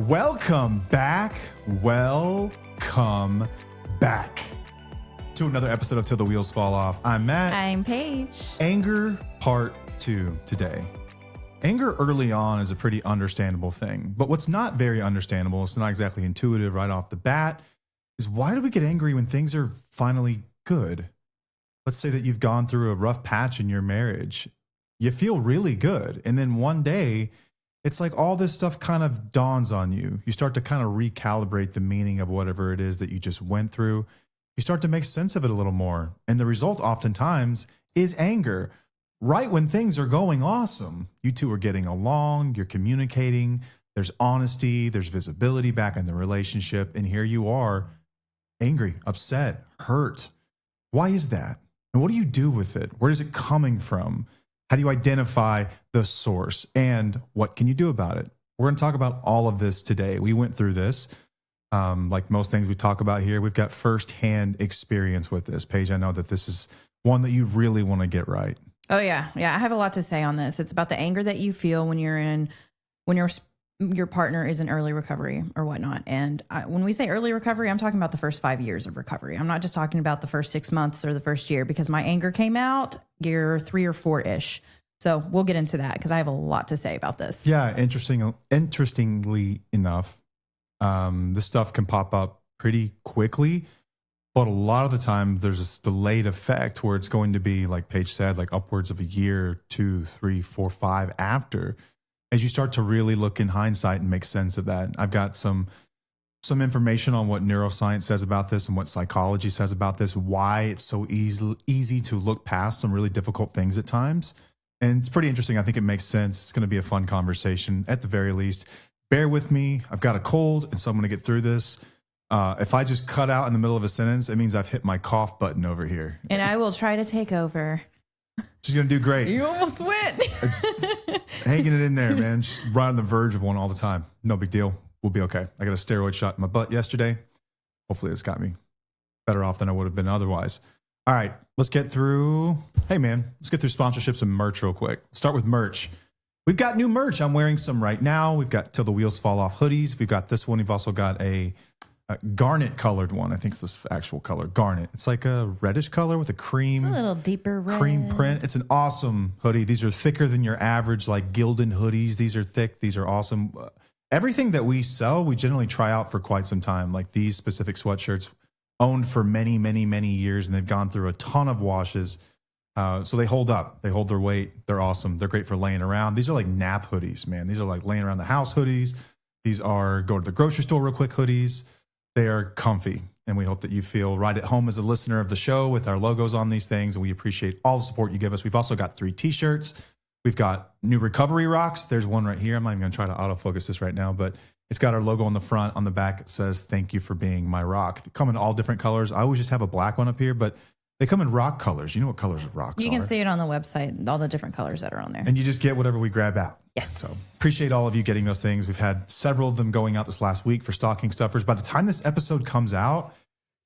Welcome back. Welcome back to another episode of Till the Wheels Fall Off. I'm Matt. I'm Paige. Anger part 2 today. Anger early on is a pretty understandable thing, but what's not very understandable, it's not exactly intuitive right off the bat, is why do we get angry when things are finally good? Let's say that you've gone through a rough patch in your marriage. You feel really good, and then one day, it's like all this stuff kind of dawns on you. You start to kind of recalibrate the meaning of whatever it is that you just went through. You start to make sense of it a little more. And the result oftentimes is anger. Right when things are going awesome, you two are getting along, you're communicating, there's honesty, there's visibility back in the relationship. And here you are, angry, upset, hurt. Why is that? And what do you do with it? Where is it coming from? How do you identify the source? And what can you do about it? We're going to talk about all of this today. We went through this. Like most things we talk about here, we've got firsthand experience with this. Paige, I know that this is one that you really want to get right. Oh yeah. I have a lot to say on this. It's about the anger that you feel when your partner is in early recovery or whatnot. And when we say early recovery, I'm talking about the first 5 years of recovery. I'm not just talking about the first 6 months or the first year, because my anger came out year 3 or 4-ish. So we'll get into that because I have a lot to say about this. Yeah, interestingly enough, this stuff can pop up pretty quickly, but a lot of the time there's this delayed effect where it's going to be, like Paige said, like upwards of a year, 2, 3, 4, 5 after, as you start to really look in hindsight and make sense of that. I've got some information on what neuroscience says about this and what psychology says about this, why it's so easy to look past some really difficult things at times. And it's pretty interesting. I think it makes sense. It's going to be a fun conversation at the very least. Bear with me. I've got a cold, and so I'm going to get through this. If I just cut out in the middle of a sentence, it means I've hit my cough button over here. And I will try to take over. She's going to do great. You almost went. Hanging it in there, man. Just right on the verge of one all the time. No big deal. We'll be okay. I got a steroid shot in my butt yesterday. Hopefully this got me better off than I would have been otherwise. All right, let's get through. Hey, man, let's get through sponsorships and merch real quick. Start with merch. We've got new merch. I'm wearing some right now. We've got Till the Wheels Fall Off hoodies. We've got this one. We've also got a garnet colored one. I think it's this actual color, garnet. It's like a reddish color with a cream. It's a little deeper red. Cream print. It's an awesome hoodie. These are thicker than your average like Gildan hoodies. These are thick. These are awesome. Everything that we sell, we generally try out for quite some time. Like these specific sweatshirts, owned for many, many, many years, and they've gone through a ton of washes. So they hold up. They hold their weight. They're awesome. They're great for laying around. These are like nap hoodies, man. These are like laying around the house hoodies. These are go to the grocery store real quick hoodies. They are comfy, and we hope that you feel right at home as a listener of the show with our logos on these things, and we appreciate all the support you give us. We've also got 3 T-shirts. We've got new recovery rocks. There's one right here. I'm not even going to try to autofocus this right now, but it's got our logo on the front. On the back, it says, "Thank you for being my rock." They come in all different colors. I always just have a black one up here, but they come in rock colors. You know what colors of rocks are. You can see it on the website, all the different colors that are on there. And you just get whatever we grab out. Yes. So appreciate all of you getting those things. We've had several of them going out this last week for stocking stuffers. By the time this episode comes out,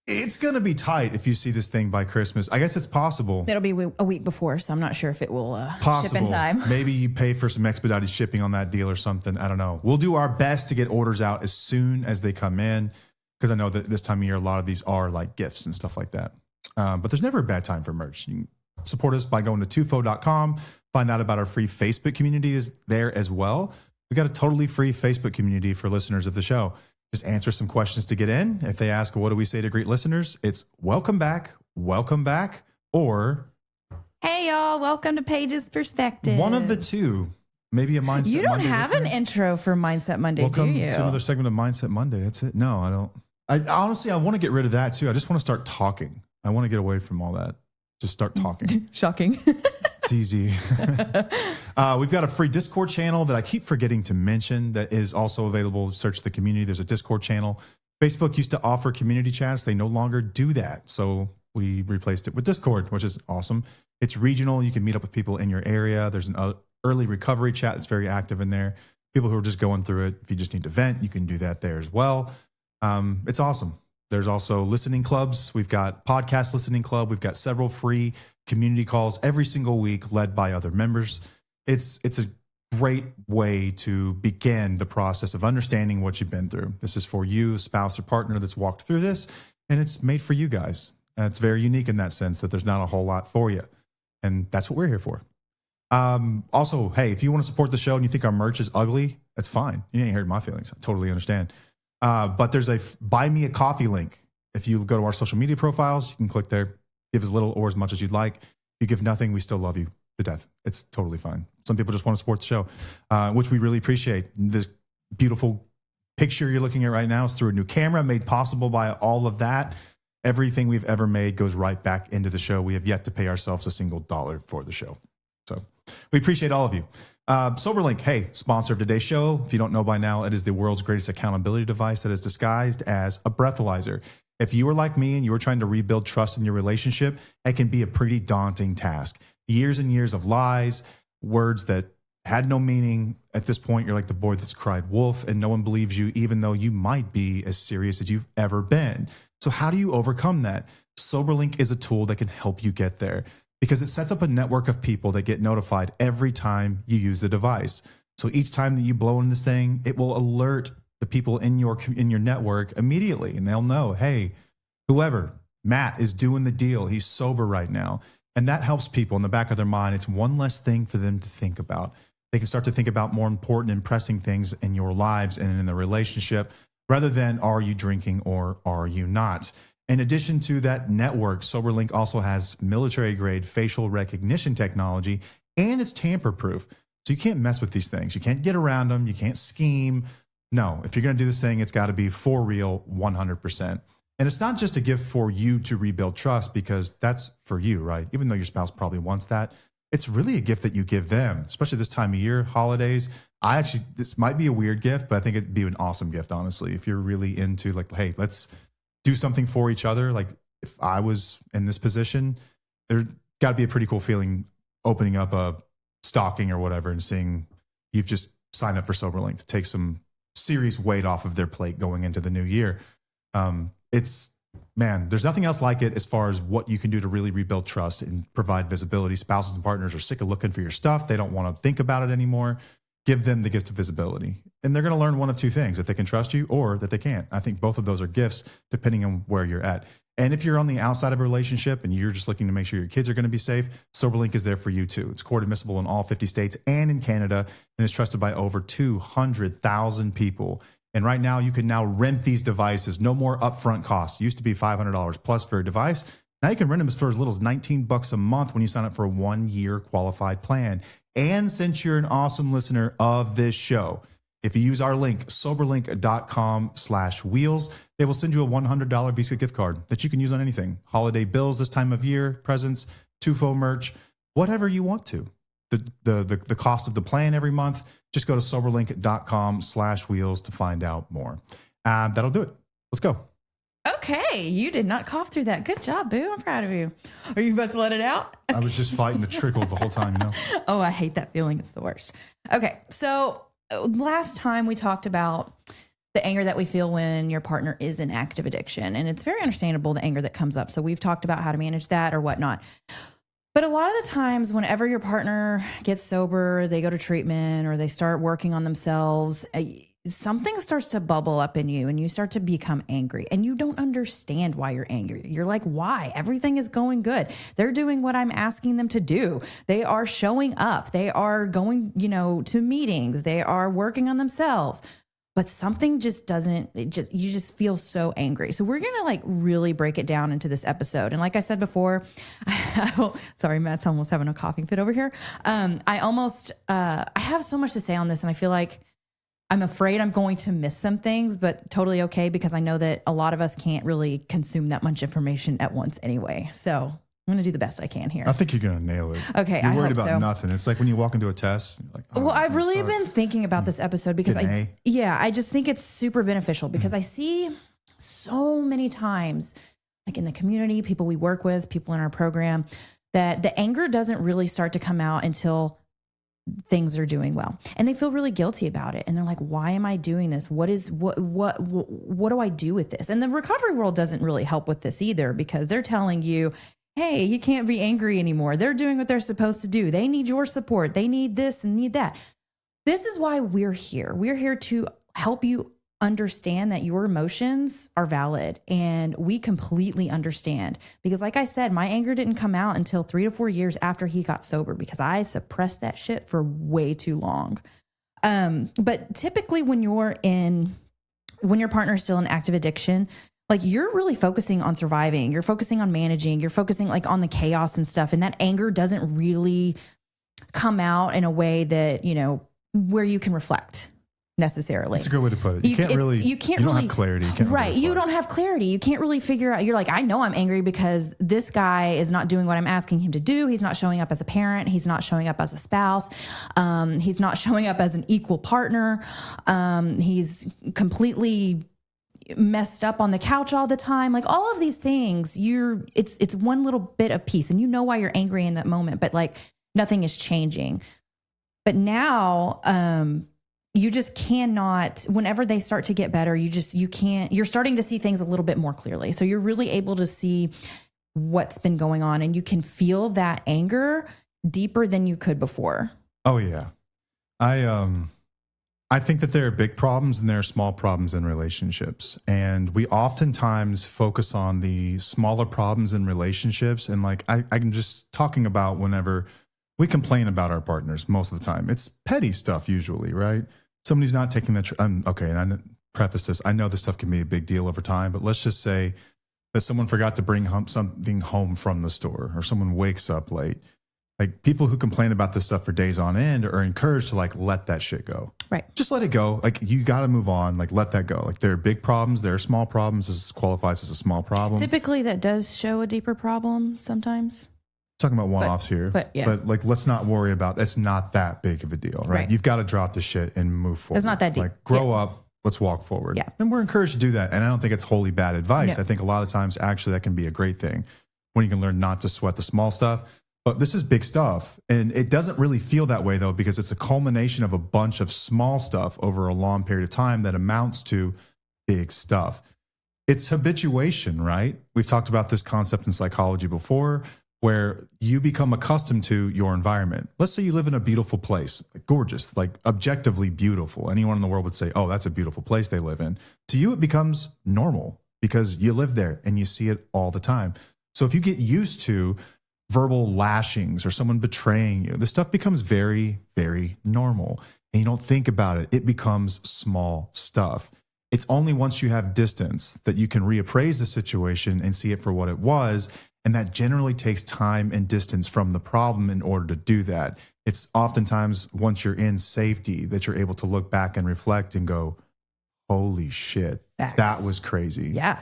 it's going to be tight if you see this thing by Christmas. I guess it's possible. It'll be a week before, so I'm not sure if it will possible. ship in time. Maybe you pay for some expedited shipping on that deal or something. I don't know. We'll do our best to get orders out as soon as they come in, because I know that this time of year, a lot of these are like gifts and stuff like that. But there's never a bad time for merch. You can support us by going to tufo.com. Find out about our free Facebook community is there as well. We got a totally free Facebook community for listeners of the show. Just answer some questions to get in. If they ask, what do we say to greet listeners? It's welcome back, or hey, y'all, welcome to Paige's Perspective. One of the two. Maybe a Mindset Monday. You don't have an intro for Mindset Monday, do you? Welcome to another segment of Mindset Monday. That's it. No, I don't. I honestly want to get rid of that too. I just want to start talking. I want to get away from all that. Just start talking. Shocking. It's easy. We've got a free Discord channel that I keep forgetting to mention that is also available. Search the community. There's a Discord channel. Facebook used to offer community chats. They no longer do that. So we replaced it with Discord, which is awesome. It's regional. You can meet up with people in your area. There's an early recovery chat that's very active in there. People who are just going through it. If you just need to vent, you can do that there as well. It's awesome. There's also listening clubs. We've got podcast listening club. We've got several free community calls every single week led by other members. It's a great way to begin the process of understanding what you've been through. This is for you, spouse or partner that's walked through this, and it's made for you guys. And it's very unique in that sense that there's not a whole lot for you. And that's what we're here for. Also, hey, if you want to support the show and you think our merch is ugly, that's fine. You ain't hurt my feelings. I totally understand. But there's a buy me a coffee link. If you go to our social media profiles, you can click there, give as little or as much as you'd like. If you give nothing, we still love you to death. It's totally fine. Some people just want to support the show, which we really appreciate. This beautiful picture you're looking at right now is through a new camera made possible by all of that. Everything we've ever made goes right back into the show. We have yet to pay ourselves a single dollar for the show. So we appreciate all of you. SoberLink, hey, sponsor of today's show. If you don't know by now, it is the world's greatest accountability device that is disguised as a breathalyzer. If you are like me and you are trying to rebuild trust in your relationship, it can be a pretty daunting task. Years and years of lies, words that had no meaning. At this point, you're like the boy that's cried wolf and no one believes you, even though you might be as serious as you've ever been. So how do you overcome that? SoberLink is a tool that can help you get there because it sets up a network of people that get notified every time you use the device. So each time that you blow in this thing, it will alert the people in your network immediately, and they'll know, hey, whoever, Matt is doing the deal. He's sober right now. And that helps people in the back of their mind. It's one less thing for them to think about. They can start to think about more important and pressing things in your lives and in the relationship rather than are you drinking or are you not? In addition to that network, SoberLink also has military-grade facial recognition technology, and it's tamper-proof. So you can't mess with these things. You can't get around them. You can't scheme. No, if you're going to do this thing, it's got to be for real 100%. And it's not just a gift for you to rebuild trust because that's for you, right? Even though your spouse probably wants that, it's really a gift that you give them, especially this time of year, holidays. This might be a weird gift, but I think it'd be an awesome gift, honestly. If you're really into like, hey, let's do something for each other. Like if I was in this position, there's got to be a pretty cool feeling opening up a stocking or whatever and seeing you've just signed up for SoberLink to take some serious weight off of their plate going into the new year. There's nothing else like it as far as what you can do to really rebuild trust and provide visibility. Spouses and partners are sick of looking for your stuff. They don't want to think about it anymore. Give them the gift of visibility. And they're going to learn one of two things, that they can trust you or that they can't. I think both of those are gifts depending on where you're at. And if you're on the outside of a relationship and you're just looking to make sure your kids are going to be safe, SoberLink is there for you too. It's court admissible in all 50 states and in Canada, and is trusted by over 200,000 people. And right now, you can now rent these devices. No more upfront costs. It used to be $500 plus for a device. Now you can rent them for as little as $19 a month when you sign up for a 1-year qualified plan. And since you're an awesome listener of this show, if you use our link, soberlink.com/wheels, they will send you a $100 Visa gift card that you can use on anything. Holiday bills this time of year, presents, Tufo merch, whatever you want to. The cost of the plan every month, just go to soberlink.com/wheels to find out more. That'll do it. Let's go. Okay, you did not cough through that. Good job, Boo. I'm proud of you. Are you about to let it out? I was just fighting the trickle the whole time, Oh, I hate that feeling. It's the worst. Okay, so last time we talked about the anger that we feel when your partner is in active addiction, and it's very understandable, the anger that comes up. So we've talked about how to manage that or whatnot. But a lot of the times, whenever your partner gets sober, they go to treatment or they start working on themselves, something starts to bubble up in you and you start to become angry and you don't understand why you're angry. You're like, why? Everything is going good. They're doing what I'm asking them to do. They are showing up. They are going, to meetings. They are working on themselves. But something just doesn't, you just feel so angry. So we're going to really break it down into this episode. And like I said before, sorry, Matt's almost having a coughing fit over here. I have so much to say on this, and I feel like I'm afraid I'm going to miss some things, but totally okay, because I know that a lot of us can't really consume that much information at once anyway. So I'm going to do the best I can here. I think you're going to nail it. Okay, you're worried about nothing. It's like when you walk into a test. You're like, well, I've really been thinking about this episode because I just think it's super beneficial because I see so many times, like in the community, people we work with, people in our program, that the anger doesn't really start to come out until things are doing well, and they feel really guilty about it. And they're like, why am I doing this? What do I do with this? And the recovery world doesn't really help with this either, because they're telling you, hey, you can't be angry anymore. They're doing what they're supposed to do. They need your support. They need this and need that. This is why we're here. We're here to help you understand that your emotions are valid, and we completely understand, because like I said, my anger didn't come out until 3 to 4 years after he got sober, because I suppressed that shit for way too long. But typically when your partner is still in active addiction, like you're really focusing on surviving, you're focusing on managing, you're focusing like on the chaos and stuff. And that anger doesn't really come out in a way that, where you can reflect necessarily. That's a good way to put it. You don't have clarity. You can't right. You don't have clarity. You can't really figure out. You're like, I know I'm angry because this guy is not doing what I'm asking him to do. He's not showing up as a parent. He's not showing up as a spouse. He's not showing up as an equal partner. He's completely messed up on the couch all the time. Like all of these things, it's one little bit of peace, and you know why you're angry in that moment, but like nothing is changing. But now, you just cannot, whenever they start to get better, you're starting to see things a little bit more clearly. So you're really able to see what's been going on, and you can feel that anger deeper than you could before. Oh yeah. I think that there are big problems and there are small problems in relationships. And we oftentimes focus on the smaller problems in relationships. And like, I'm just talking about whenever we complain about our partners most of the time. It's petty stuff usually, right? Somebody's not taking the, okay, and I preface this, I know this stuff can be a big deal over time, but let's just say that someone forgot to bring something home from the store, or someone wakes up late. Like people who complain about this stuff for days on end are encouraged to like, let that shit go. Right. Just let it go. Like you got to move on. Like let that go. Like there are big problems. There are small problems. This qualifies as a small problem. Typically that does show a deeper problem sometimes. Talking about one-offs here, but like let's not worry about. It's not that big of a deal, right? You've got to drop the shit and move forward. It's not that deep. Like grow up. Let's walk forward. Yeah, and we're encouraged to do that. And I don't think it's wholly bad advice. No. I think a lot of times actually that can be a great thing when you can learn not to sweat the small stuff. But this is big stuff, and it doesn't really feel that way though, because it's a culmination of a bunch of small stuff over a long period of time that amounts to big stuff. It's habituation, right? We've talked about this concept in psychology before, where you become accustomed to your environment. Let's say you live in a beautiful place, like gorgeous, like objectively beautiful. Anyone in the world would say, oh, that's a beautiful place they live in. To you, it becomes normal because you live there and you see it all the time. So if you get used to verbal lashings or someone betraying you, this stuff becomes very, very normal. And you don't think about it. It becomes small stuff. It's only once you have distance that you can reappraise the situation and see it for what it was. And that generally takes time and distance from the problem in order to do that. It's oftentimes once you're in safety that you're able to look back and reflect and go, holy shit, that was crazy. Yeah.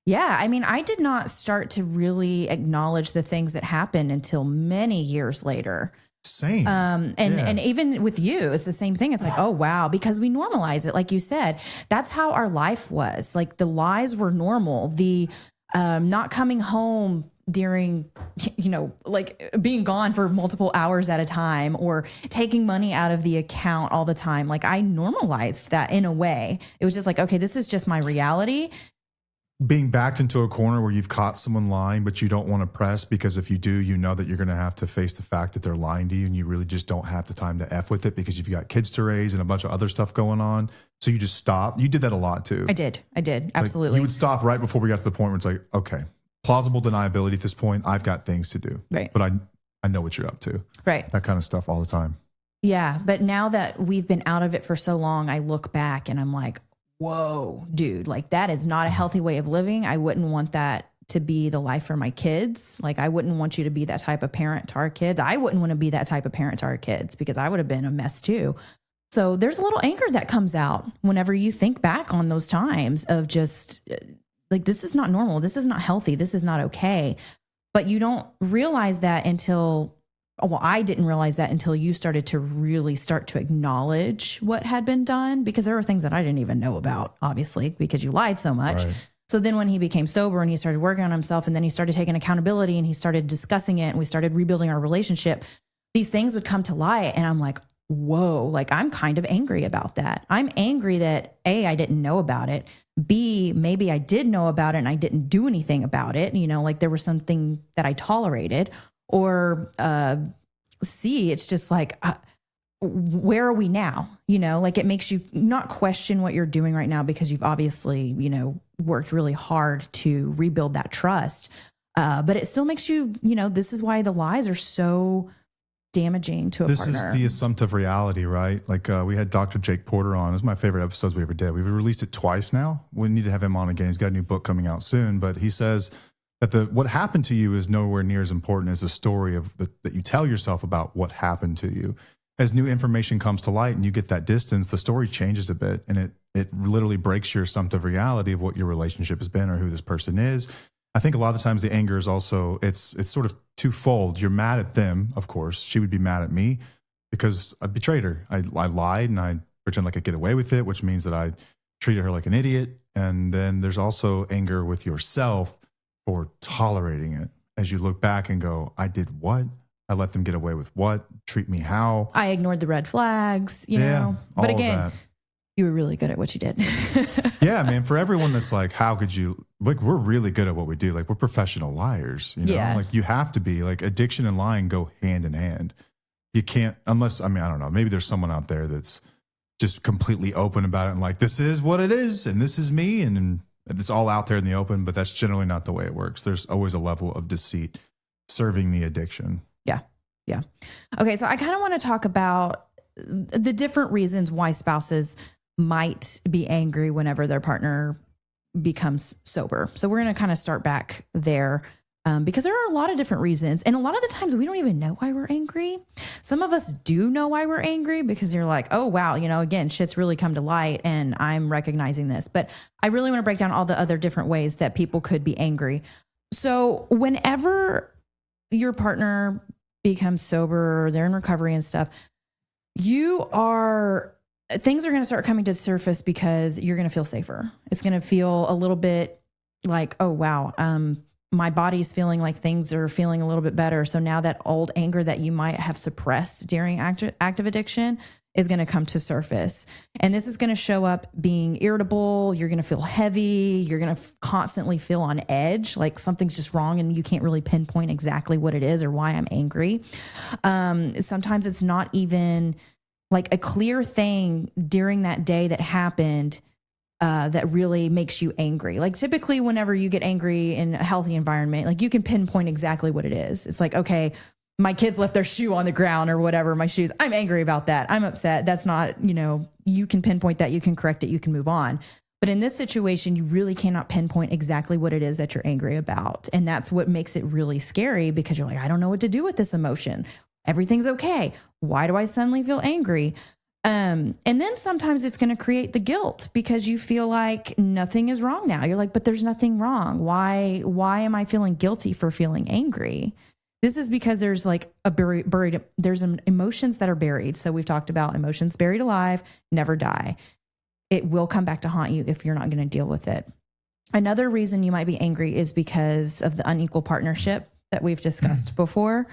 Yeah. I mean, I did not start to really acknowledge the things that happened until many years later. Same. And even with you, it's the same thing. It's like, oh, wow, because we normalize it. Like you said, that's how our life was. Like the lies were normal. The not coming home during, like being gone for multiple hours at a time, or taking money out of the account all the time. Like I normalized that in a way. It was just like, okay, this is just my reality. Being backed into a corner where you've caught someone lying, but you don't want to press, because if you do, you know that you're going to have to face the fact that they're lying to you, and you really just don't have the time to F with it because you've got kids to raise and a bunch of other stuff going on. So you just stop. You did that a lot too. I did. It's Absolutely. Like you would stop right before we got to the point where it's like, okay, plausible deniability at this point. I've got things to do. Right. But I know what you're up to. Right. That kind of stuff all the time. Yeah. But now that we've been out of it for so long, I look back and I'm like, whoa, dude, like that is not a healthy way of living. I wouldn't want that to be the life for my kids. Like I wouldn't want you to be that type of parent to our kids. I wouldn't want to be that type of parent to our kids, because I would have been a mess too. So there's a little anger that comes out whenever you think back on those times of just like, this is not normal. This is not healthy. This is not okay. But you don't realize that until, well, I didn't realize that until you started to really start to acknowledge what had been done, because there were things that I didn't even know about, obviously, because you lied so much. Right. So then when he became sober and he started working on himself, and then he started taking accountability and he started discussing it, and we started rebuilding our relationship, these things would come to light. And I'm like, whoa, like I'm kind of angry about that. I'm angry that A, I didn't know about it. B, maybe I did know about it and I didn't do anything about it. Like there was something that I tolerated. Or C, it's just like, where are we now? Like it makes you not question what you're doing right now because you've obviously, worked really hard to rebuild that trust. But it still makes you, this is why the lies are so damaging to a partner. This is the assumptive reality, right? Like we had Dr. Jake Porter on. It was my favorite episodes we ever did. We've released it twice now. We need to have him on again. He's got a new book coming out soon, but he says that what happened to you is nowhere near as important as the story that you tell yourself about what happened to you. As new information comes to light and you get that distance, the story changes a bit, and it literally breaks your assumptive reality of what your relationship has been or who this person is. I think a lot of the times the anger is also, it's sort of twofold. You're mad at them, of course. She would be mad at me because I betrayed her. I lied and I pretend like I get away with it, which means that I treated her like an idiot. And then there's also anger with yourself for tolerating it. As you look back and go, I did what? I let them get away with what? Treat me how? I ignored the red flags, you know. But again, you were really good at what you did. Yeah, man. For everyone that's like, how could you? Like, we're really good at what we do. Like, we're professional liars. Yeah. Like, you have to be. Like, addiction and lying go hand in hand. You can't, unless, I don't know. Maybe there's someone out there that's just completely open about it and like, this is what it is, and this is me, and it's all out there in the open. But that's generally not the way it works. There's always a level of deceit serving the addiction. Yeah. Okay, so I kind of want to talk about the different reasons why spouses might be angry whenever their partner becomes sober. So we're going to kind of start back there because there are a lot of different reasons. And a lot of the times we don't even know why we're angry. Some of us do know why we're angry because you're like, oh, wow, again, shit's really come to light and I'm recognizing this. But I really want to break down all the other different ways that people could be angry. So whenever your partner becomes sober, they're in recovery and stuff, things are going to start coming to the surface because you're going to feel safer. It's going to feel a little bit like, oh, wow, my body's feeling like things are feeling a little bit better. So now that old anger that you might have suppressed during active addiction is going to come to surface. And this is going to show up being irritable. You're going to feel heavy. You're going to constantly feel on edge, like something's just wrong and you can't really pinpoint exactly what it is or why I'm angry. Sometimes it's not even like a clear thing during that day that happened that really makes you angry. Like typically whenever you get angry in a healthy environment, like you can pinpoint exactly what it is. It's like, okay, my kids left their shoe on the ground or whatever, my shoes. I'm angry about that. I'm upset. That's not, you can pinpoint that, you can correct it, you can move on. But in this situation, you really cannot pinpoint exactly what it is that you're angry about. And that's what makes it really scary because you're like, I don't know what to do with this emotion. Everything's okay. Why do I suddenly feel angry? And then sometimes it's going to create the guilt because you feel like nothing is wrong now. You're like, but there's nothing wrong. Why am I feeling guilty for feeling angry? This is because there's like there's emotions that are buried. So we've talked about emotions buried alive, never die. It will come back to haunt you if you're not going to deal with it. Another reason you might be angry is because of the unequal partnership that we've discussed before.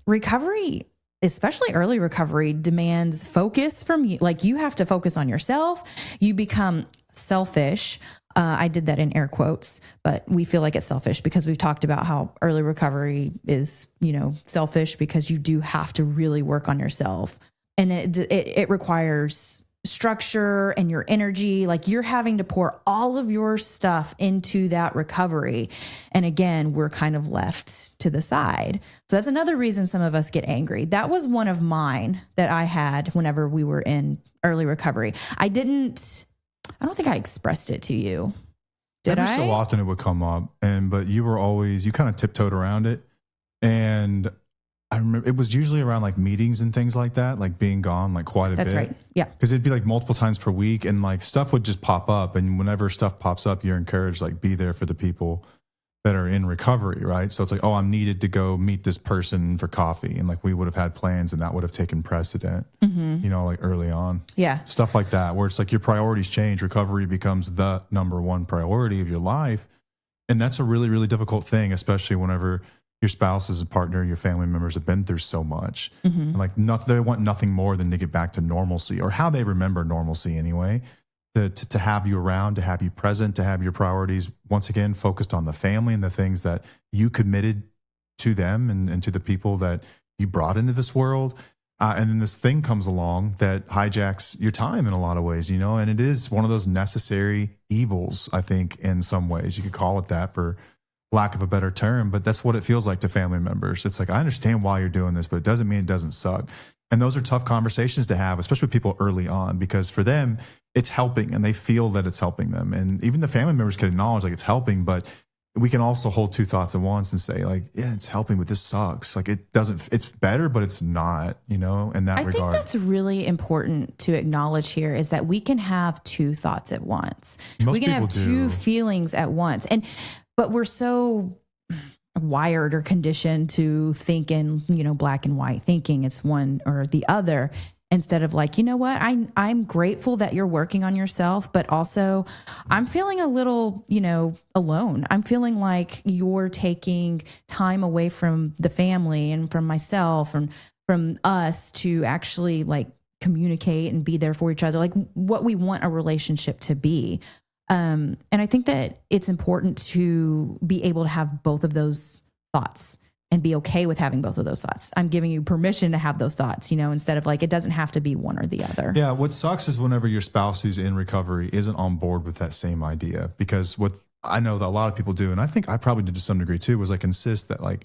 Recovery, especially early recovery, demands focus from you. Like you have to focus on yourself. You become selfish. I did that in air quotes, but we feel like it's selfish because we've talked about how early recovery is, selfish because you do have to really work on yourself. And it requires structure and your energy. Like you're having to pour all of your stuff into that recovery. And again, we're kind of left to the side. So that's another reason some of us get angry. That was one of mine that I had whenever we were in early recovery. I don't think I expressed it to you. Did I? So often it would come up, but you kind of tiptoed around it. And I remember it was usually around like meetings and things like that, like being gone like quite a bit. That's right. Yeah. Because it'd be like multiple times per week and like stuff would just pop up. And whenever stuff pops up, you're encouraged like be there for the people that are in recovery, right? So it's like, oh, I'm needed to go meet this person for coffee. And like we would have had plans and that would have taken precedent, like early on. Yeah. Stuff like that, where it's like your priorities change. Recovery becomes the number one priority of your life. And that's a really, really difficult thing, especially whenever your spouse is a partner, your family members have been through so much. And like they want nothing more than to get back to normalcy or how they remember normalcy anyway. To have you around, to have you present, to have your priorities, once again, focused on the family and the things that you committed to them and to the people that you brought into this world. And then this thing comes along that hijacks your time in a lot of ways, you know, and it is one of those necessary evils, I think, in some ways. You could call it that for lack of a better term, but that's what it feels like to family members. It's like, I understand why you're doing this, but it doesn't mean it doesn't suck. And those are tough conversations to have, especially with people early on, because for them, it's helping and they feel that it's helping them. And even the family members can acknowledge like it's helping, but we can also hold two thoughts at once and say like, yeah, it's helping, but this sucks. Like it doesn't, it's better, but it's not, you know, in that regard. I think that's really important to acknowledge here is that we can have two thoughts at once. We can have two feelings at once. But we're so wired or conditioned to think in, you know, black and white, thinking it's one or the other, instead of like, you know what, I'm grateful that you're working on yourself, but also I'm feeling a little, you know, alone. I'm feeling like you're taking time away from the family and from myself and from us to actually like communicate and be there for each other, like what we want a relationship to be. And I think that it's important to be able to have both of those thoughts and be okay with having both of those thoughts. I'm giving you permission to have those thoughts, you know, instead of like, it doesn't have to be one or the other. Yeah. What sucks is whenever your spouse who's in recovery isn't on board with that same idea, because what I know that a lot of people do, and I think I probably did to some degree too, was like insist that like,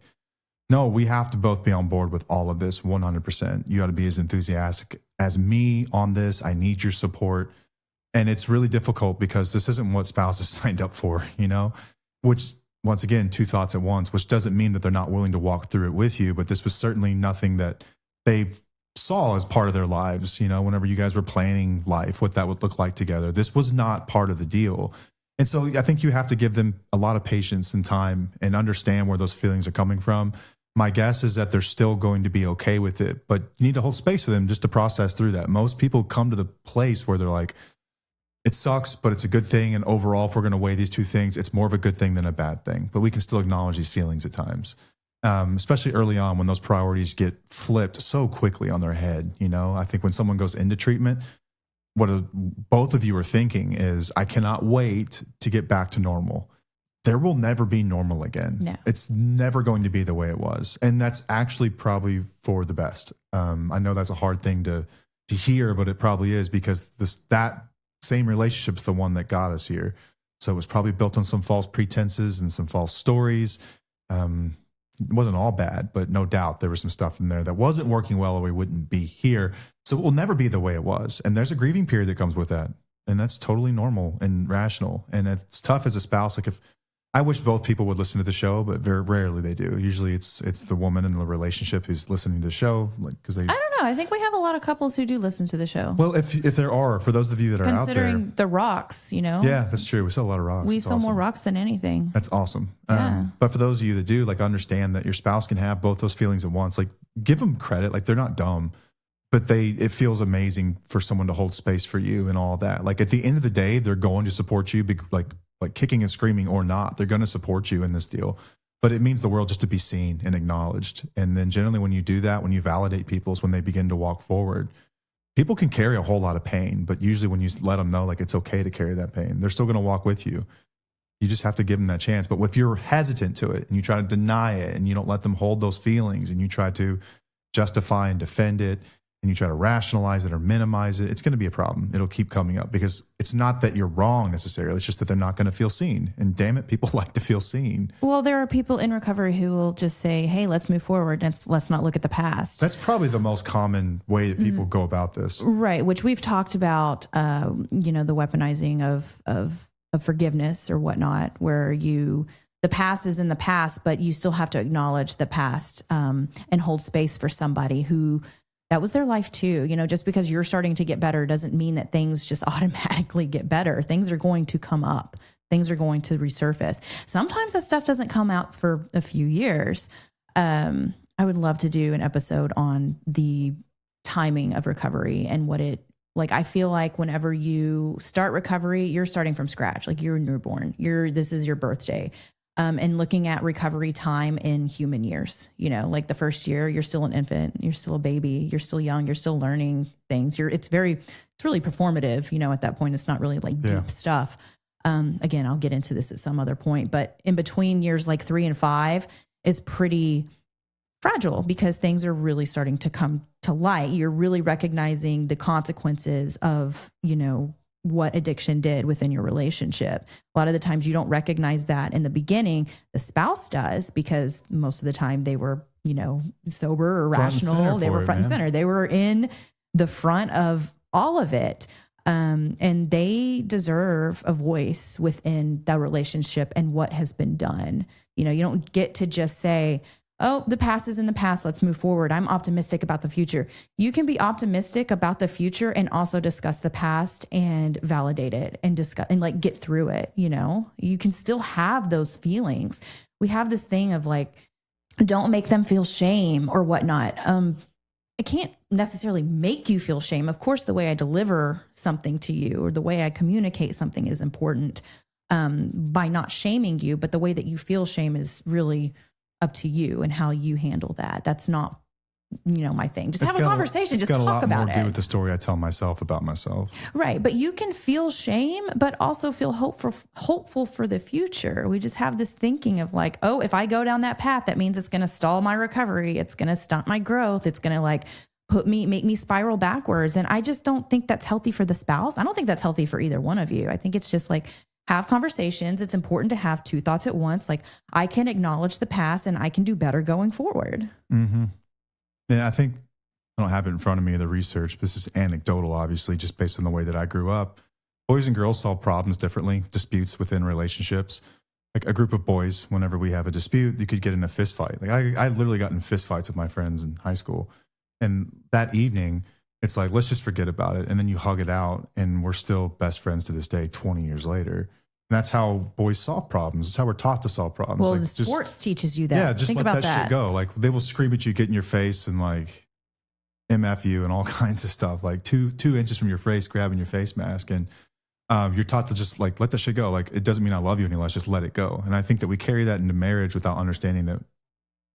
no, we have to both be on board with all of this 100%. You got to be as enthusiastic as me on this. I need your support. And it's really difficult because this isn't what spouses signed up for, you know, which once again, two thoughts at once, which doesn't mean that they're not willing to walk through it with you. But this was certainly nothing that they saw as part of their lives. You know, whenever you guys were planning life, what that would look like together, this was not part of the deal. And so I think you have to give them a lot of patience and time and understand where those feelings are coming from. My guess is that they're still going to be okay with it, but you need to hold space for them just to process through that. Most people come to the place where they're like, it sucks, but it's a good thing. And overall, if we're going to weigh these two things, it's more of a good thing than a bad thing. But we can still acknowledge these feelings at times, especially early on when those priorities get flipped so quickly on their head. You know, I think when someone goes into treatment, both of you are thinking is, I cannot wait to get back to normal. There will never be normal again. No. It's never going to be the way it was. And that's actually probably for the best. I know that's a hard thing to hear, but it probably is, because that same relationship is the one that got us here. So it was probably built on some false pretenses and some false stories. It wasn't all bad, but no doubt there was some stuff in there that wasn't working well, or we wouldn't be here. So it will never be the way it was. And there's a grieving period that comes with that. And that's totally normal and rational. And it's tough as a spouse. Like, if I wish both people would listen to the show, but very rarely they do. Usually it's the woman in the relationship who's listening to the show, like, because I don't know. I think we have a lot of couples who do listen to the show. Well, if there are, for those of you that are out there, considering the rocks, you know. Yeah, that's true. We sell a lot of rocks. We sell more rocks than anything. That's awesome. Yeah. But for those of you that do, like, understand that your spouse can have both those feelings at once. Like, give them credit. Like, they're not dumb, but it feels amazing for someone to hold space for you and all that. Like, at the end of the day, they're going to support you, like kicking and screaming or not. They're going to support you in this deal. But it means the world just to be seen and acknowledged. And then generally when you do that, when you validate people, is when they begin to walk forward. People can carry a whole lot of pain, but usually when you let them know, like, it's okay to carry that pain, they're still going to walk with you. You just have to give them that chance. But if you're hesitant to it and you try to deny it and you don't let them hold those feelings and you try to justify and defend it, and you try to rationalize it or minimize it, it's going to be a problem. It'll keep coming up, because it's not that you're wrong necessarily. It's just that they're not going to feel seen. And damn it, people like to feel seen. Well, there are people in recovery who will just say, hey, let's move forward. Let's not look at the past. That's probably the most common way that people go about this. Right. Which we've talked about, you know, the weaponizing of forgiveness or whatnot, where the past is in the past, but you still have to acknowledge the past and hold space for somebody who that was their life too. You know, just because you're starting to get better doesn't mean that things just automatically get better. Things are going to come up. Things are going to resurface. Sometimes that stuff doesn't come out for a few years. I would love to do an episode on the timing of recovery and like, I feel like whenever you start recovery, you're starting from scratch. Like, you're newborn. This is your birthday. And looking at recovery time in human years, you know, like the first year, you're still an infant, you're still a baby, you're still young, you're still learning things. It's really performative, you know, at that point. It's not really like deep stuff. Again, I'll get into this at some other point, but in between years like 3 and 5 is pretty fragile because things are really starting to come to light. You're really recognizing the consequences of, what addiction did within your relationship. A lot of the times you don't recognize that in the beginning. The spouse does because most of the time they were, sober or rational. They were front and center. They were in the front of all of it. And they deserve a voice within that relationship and what has been done. You don't get to just say, oh, the past is in the past. Let's move forward. I'm optimistic about the future. You can be optimistic about the future and also discuss the past and validate it and discuss and like get through it. You can still have those feelings. We have this thing of like, don't make them feel shame or whatnot. I can't necessarily make you feel shame. Of course, the way I deliver something to you or the way I communicate something is important by not shaming you, but the way that you feel shame is really up to you and how you handle that. That's not, my thing. Just have a conversation. Just talk about it. It's got a lot more to do with the story I tell myself about myself. Right. But you can feel shame, but also feel hopeful for the future. We just have this thinking of like, oh, if I go down that path, that means it's going to stall my recovery. It's going to stunt my growth. It's going to like make me spiral backwards. And I just don't think that's healthy for the spouse. I don't think that's healthy for either one of you. I think it's just like, have conversations. It's important to have two thoughts at once. Like I can acknowledge the past and I can do better going forward. Mm-hmm. Yeah, I think I don't have it in front of me, the research. This is anecdotal, obviously, just based on the way that I grew up. Boys and girls solve problems differently, disputes within relationships. Like a group of boys, whenever we have a dispute, you could get in a fist fight. Like I literally got in fist fights with my friends in high school. And that evening, it's like, let's just forget about it. And then you hug it out and we're still best friends to this day, 20 years later. And that's how boys solve problems. It's how we're taught to solve problems. Well, like, the sports teaches you that. Yeah, just Think let about that shit go. Like they will scream at you, get in your face and like MF you and all kinds of stuff. Like 2 inches from your face, grabbing your face mask. And you're taught to just like, let that shit go. Like it doesn't mean I love you any less, just let it go. And I think that we carry that into marriage without understanding that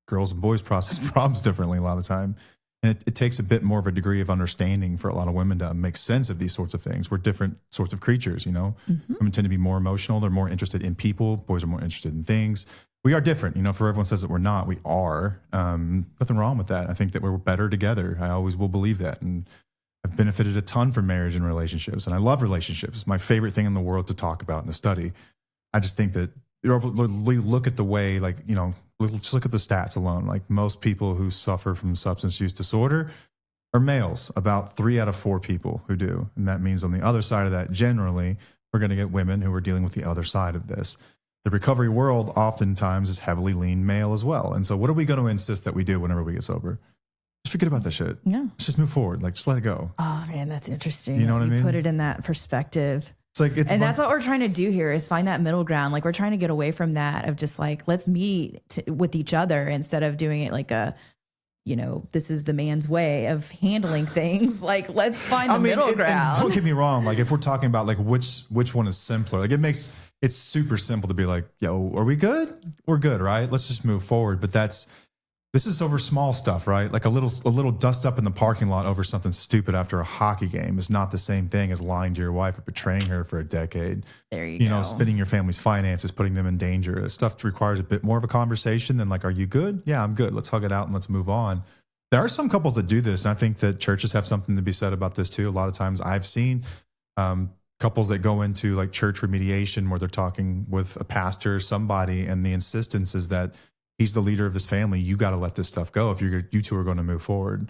girls and boys process problems differently a lot of the time. And it takes a bit more of a degree of understanding for a lot of women to make sense of these sorts of things. We're different sorts of creatures, Mm-hmm. Women tend to be more emotional. They're more interested in people. Boys are more interested in things. We are different, for everyone says that we're not, we are. Nothing wrong with that. I think that we're better together. I always will believe that. And I've benefited a ton from marriage and relationships. And I love relationships. It's my favorite thing in the world to talk about and to study. I just think that look at the way, just look at the stats alone. Like most people who suffer from substance use disorder are males, about 3 out of 4 people who do. And that means on the other side of that, generally, we're going to get women who are dealing with the other side of this. The recovery world oftentimes is heavily lean male as well. And so what are we going to insist that we do whenever we get sober? Just forget about that shit. Yeah. Let's just move forward. Like, just let it go. Oh man, that's interesting. You know what I mean? Put it in that perspective. And that's what we're trying to do here is find that middle ground. Like we're trying to get away from that of just like, let's meet with each other instead of doing it like this is the man's way of handling things. Like, let's find the middle ground. Don't get me wrong. Like if we're talking about like which one is simpler, like it's super simple to be like, yo, are we good? We're good, right? Let's just move forward. But this is over small stuff, right? Like a little dust up in the parking lot over something stupid after a hockey game is not the same thing as lying to your wife or betraying her for a decade. There you go. Spending your family's finances, putting them in danger. This stuff requires a bit more of a conversation than like, are you good? Yeah, I'm good. Let's hug it out and let's move on. There are some couples that do this, and I think that churches have something to be said about this too. A lot of times I've seen couples that go into like church remediation where they're talking with a pastor or somebody, and the insistence is that he's the leader of this family. You got to let this stuff go if you two are going to move forward.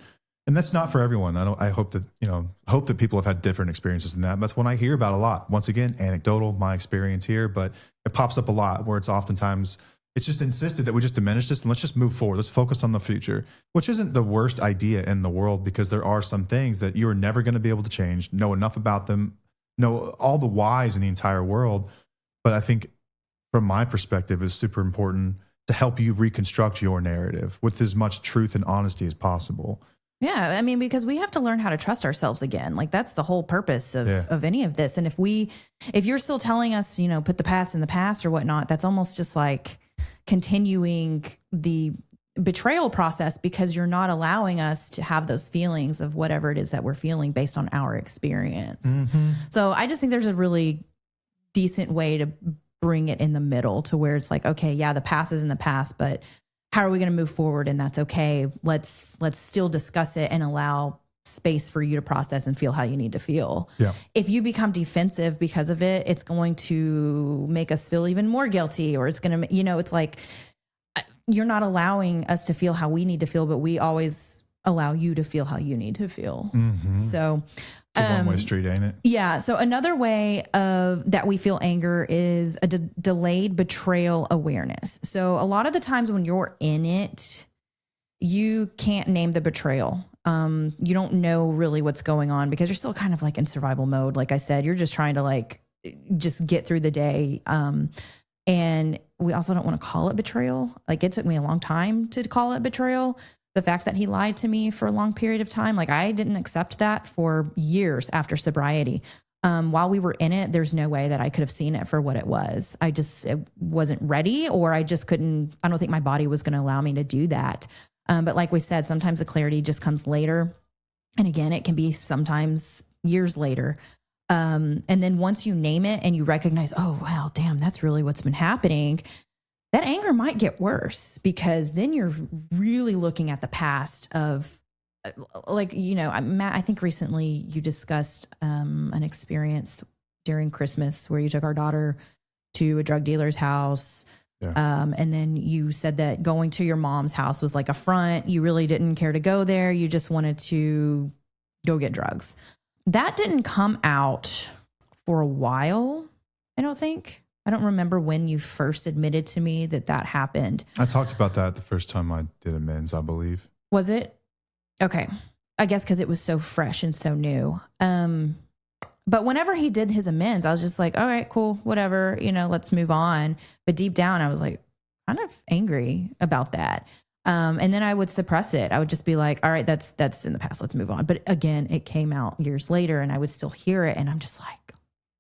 And that's not for everyone. I hope that people have had different experiences than that. That's one I hear about a lot. Once again, anecdotal, my experience here, but it pops up a lot where it's oftentimes, it's just insisted that we just diminish this and let's just move forward. Let's focus on the future, which isn't the worst idea in the world because there are some things that you are never going to be able to change, know enough about them, know all the whys in the entire world. But I think from my perspective, it's super important to help you reconstruct your narrative with as much truth and honesty as possible. Yeah. I mean, because we have to learn how to trust ourselves again. Like that's the whole purpose of any of this. And if you're still telling us, put the past in the past or whatnot, that's almost just like continuing the betrayal process because you're not allowing us to have those feelings of whatever it is that we're feeling based on our experience. Mm-hmm. So I just think there's a really decent way to bring it in the middle to where it's like, okay, yeah, the past is in the past, but how are we going to move forward? And that's okay. Let's still discuss it and allow space for you to process and feel how you need to feel. Yeah. If you become defensive because of it, it's going to make us feel even more guilty, or it's going to, it's like, you're not allowing us to feel how we need to feel, but we always allow you to feel how you need to feel. Mm-hmm. So it's a one-way street, ain't it? Yeah. So another way of that we feel anger is a delayed betrayal awareness. So a lot of the times when you're in it, you can't name the betrayal. You don't know really what's going on because you're still kind of like in survival mode. Like I said, you're just trying to like just get through the day. And we also don't want to call it betrayal. Like it took me a long time to call it betrayal. The fact that he lied to me for a long period of time, like I didn't accept that for years after sobriety. While we were in it, there's no way that I could have seen it for what it was. It wasn't ready, or I just couldn't, I don't think my body was going to allow me to do that. But like we said, sometimes the clarity just comes later. And again, it can be sometimes years later. And then once you name it and you recognize, oh, wow, damn, that's really what's been happening, that anger might get worse because then you're really looking at the past of like, Matt, I think recently you discussed an experience during Christmas where you took our daughter to a drug dealer's house. Yeah. And then you said that going to your mom's house was like a front. You really didn't care to go there. You just wanted to go get drugs. That didn't come out for a while, I don't think. I don't remember when you first admitted to me that happened. I talked about that the first time I did amends, I believe. Was it? Okay. I guess because it was so fresh and so new. But whenever he did his amends, I was just like, all right, cool, whatever, let's move on. But deep down, I was like kind of angry about that. And then I would suppress it. I would just be like, all right, that's in the past. Let's move on. But again, it came out years later and I would still hear it. And I'm just like,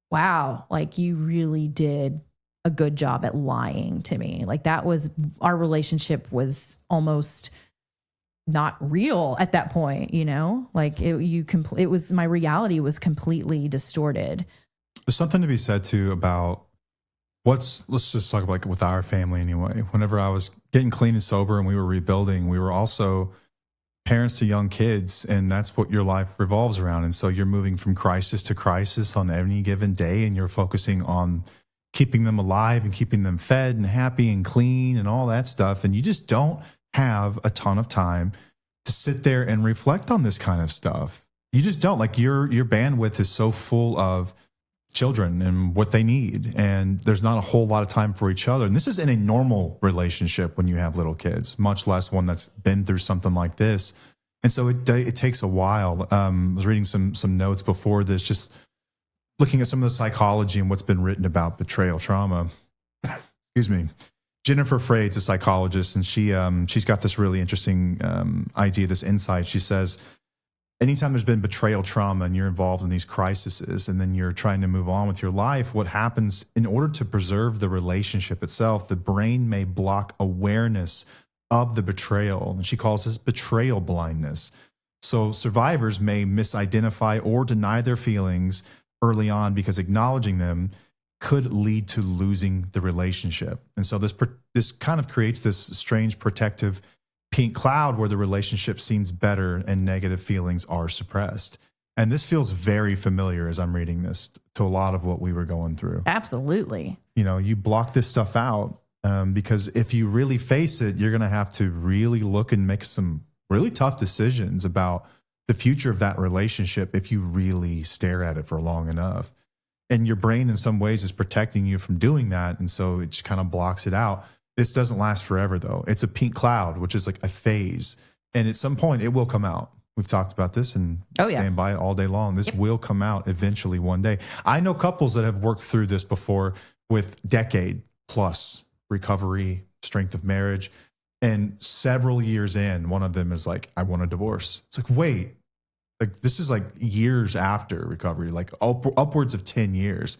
wow, like you really did a good job at lying to me. Like our relationship was almost not real at that point, like my reality was completely distorted. There's something to be said too about let's just talk about like with our family anyway. Whenever I was getting clean and sober and we were rebuilding, we were also parents to young kids, and that's what your life revolves around. And so you're moving from crisis to crisis on any given day, and you're focusing on keeping them alive and keeping them fed and happy and clean and all that stuff. And you just don't have a ton of time to sit there and reflect on this kind of stuff. You just don't. Like your bandwidth is so full of children and what they need, and there's not a whole lot of time for each other. And this is in a normal relationship when you have little kids, much less one that's been through something like this. And so it takes a while. I was reading some notes before this, just looking at some of the psychology and what's been written about betrayal trauma. Excuse me. Jennifer Freyd's a psychologist, and she's got this really interesting idea, this insight. She says, anytime there's been betrayal trauma and you're involved in these crises and then you're trying to move on with your life, what happens in order to preserve the relationship itself, the brain may block awareness of the betrayal. And she calls this betrayal blindness. So survivors may misidentify or deny their feelings early on because acknowledging them could lead to losing the relationship. And so this kind of creates this strange protective pink cloud where the relationship seems better and negative feelings are suppressed. And this feels very familiar as I'm reading this to a lot of what we were going through. Absolutely. You block this stuff out because if you really face it, you're going to have to really look and make some really tough decisions about the future of that relationship if you really stare at it for long enough. And your brain in some ways is protecting you from doing that. And so it just kind of blocks it out. This doesn't last forever, though. It's a pink cloud, which is like a phase. And at some point, it will come out. We've talked about this and stand by it all day long. This will come out eventually one day. I know couples that have worked through this before with decade plus recovery, strength of marriage. And several years in, one of them is like, I want a divorce. It's like, wait, like this is like years after recovery, like upwards of 10 years.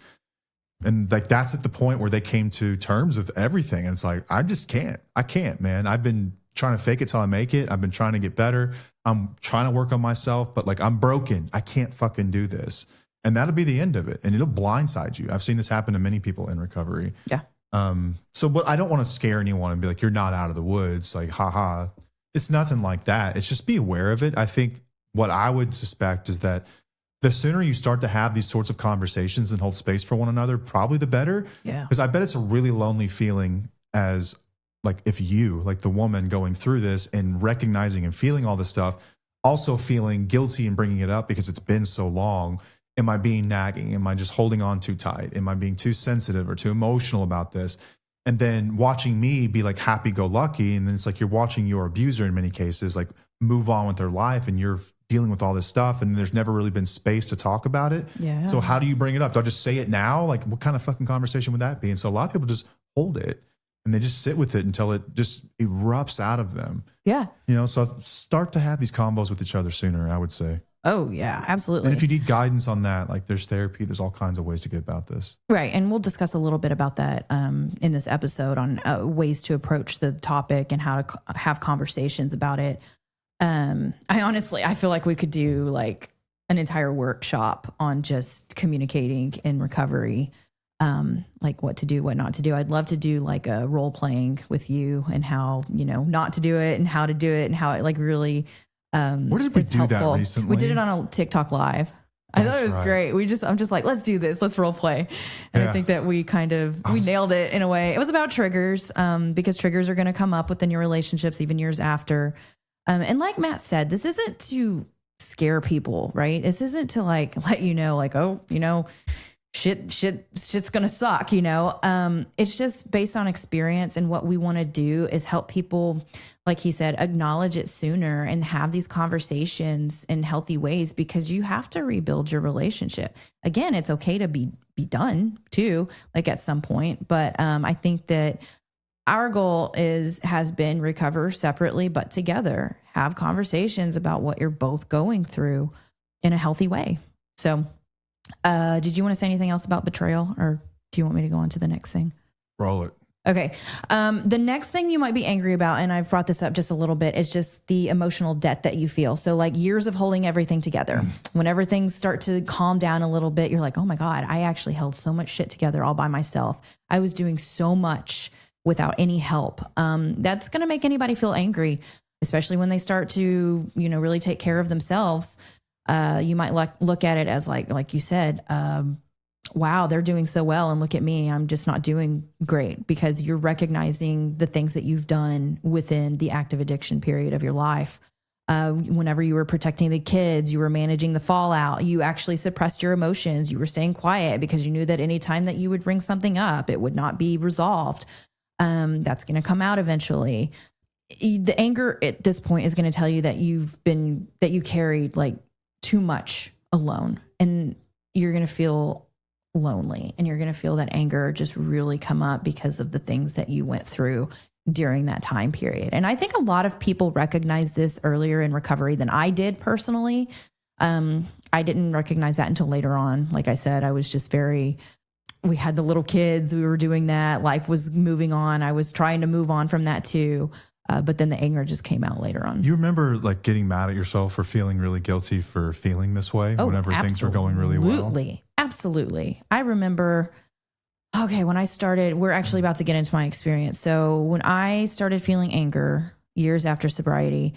And like, that's at the point where they came to terms with everything. And it's like, I can't, man. I've been trying to fake it till I make it. I've been trying to get better. I'm trying to work on myself, but like, I'm broken. I can't fucking do this. And that'll be the end of it. And it'll blindside you. I've seen this happen to many people in recovery. Yeah. So what, I don't want to scare anyone and be like, you're not out of the woods. Like, haha, it's nothing like that. It's just be aware of it. I think what I would suspect is that the sooner you start to have these sorts of conversations and hold space for one another, probably the better. Yeah. Because I bet it's a really lonely feeling as like if you, like the woman going through this and recognizing and feeling all this stuff, also feeling guilty and bringing it up because it's been so long. Am I being nagging? Am I just holding on too tight? Am I being too sensitive or too emotional about this? And then watching me be like happy go lucky. And then it's like you're watching your abuser in many cases, like move on with their life and you're dealing with all this stuff. And there's never really been space to talk about it. Yeah. So how do you bring it up? Do I just say it now? Like what kind of fucking conversation would that be? And so a lot of people just hold it and they just sit with it until it just erupts out of them. Yeah. You know, so start to have these combos with each other sooner, I would say. Oh, yeah, absolutely. And if you need guidance on that, like there's therapy, there's all kinds of ways to get about this. Right. And we'll discuss a little bit about that in this episode on ways to approach the topic and how to have conversations about it. I feel like we could do like an entire workshop on just communicating in recovery, like what to do, what not to do. I'd love to do like a role playing with you and how, not to do it and how to do it and how it like really where did we do helpful. that recently? We did it on a TikTok live. I thought it was great. I'm just like, let's do this. Let's role play. And I think that we nailed it in a way. It was about triggers, because triggers are going to come up within your relationships, even years after. And like Matt said, this isn't to scare people, right? This isn't to like, let you know, like, oh, shit's going to suck, it's just based on experience. And what we want to do is help people, like he said, acknowledge it sooner and have these conversations in healthy ways, because you have to rebuild your relationship. Again, it's okay to be done too, like at some point. But I think that our goal has been recover separately, but together, have conversations about what you're both going through in a healthy way. So did you want to say anything else about betrayal, or do you want me to go on to the next thing? Roll it. Okay. The next thing you might be angry about, and I've brought this up just a little bit, is just the emotional debt that you feel. So like years of holding everything together. Whenever things start to calm down a little bit, you're like, oh my God, I actually held so much shit together all by myself. I was doing so much without any help. That's going to make anybody feel angry, especially when they start to, really take care of themselves. You might look at it as like you said, wow, they're doing so well. And look at me, I'm just not doing great, because you're recognizing the things that you've done within the active addiction period of your life. Whenever you were protecting the kids, you were managing the fallout, you actually suppressed your emotions. You were staying quiet because you knew that any time that you would bring something up, it would not be resolved. That's going to come out eventually. The anger at this point is going to tell you that you carried like too much alone, and you're going to feel lonely, and you're going to feel that anger just really come up because of the things that you went through during that time period. And I think a lot of people recognize this earlier in recovery than I did personally. I didn't recognize that until later on. Like I said, I was just we had the little kids, we were doing that. Life was moving on. I was trying to move on from that too. But then the anger just came out later on. You remember like getting mad at yourself for feeling really guilty for feeling this way whenever things were going really well? Absolutely. I remember, when I started, we're actually about to get into my experience. So when I started feeling anger years after sobriety,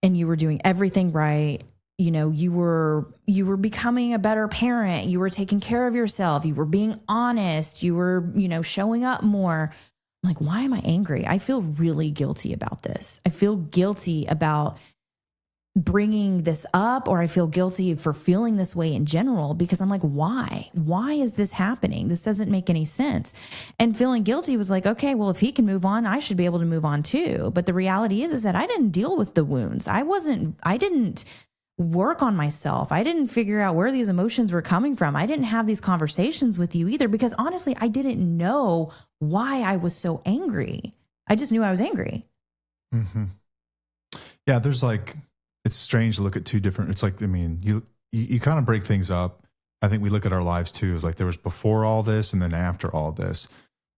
and you were doing everything right, you were becoming a better parent, you were taking care of yourself, you were being honest, you were, showing up more. I'm like, why am I angry? I feel really guilty about this. I feel guilty about bringing this up, or I feel guilty for feeling this way in general, because I'm like, why? Why is this happening? This doesn't make any sense. And feeling guilty was like, okay, well, if he can move on, I should be able to move on too. But the reality is that I didn't deal with the wounds. I didn't work on myself. I didn't figure out where these emotions were coming from. I didn't have these conversations with you either, because honestly, I didn't know why I was so angry. I just knew I was angry. Mm-hmm. Yeah, there's like, it's strange to look at two different, it's like, I mean, you kind of break things up. I think we look at our lives too, as like there was before all this and then after all this.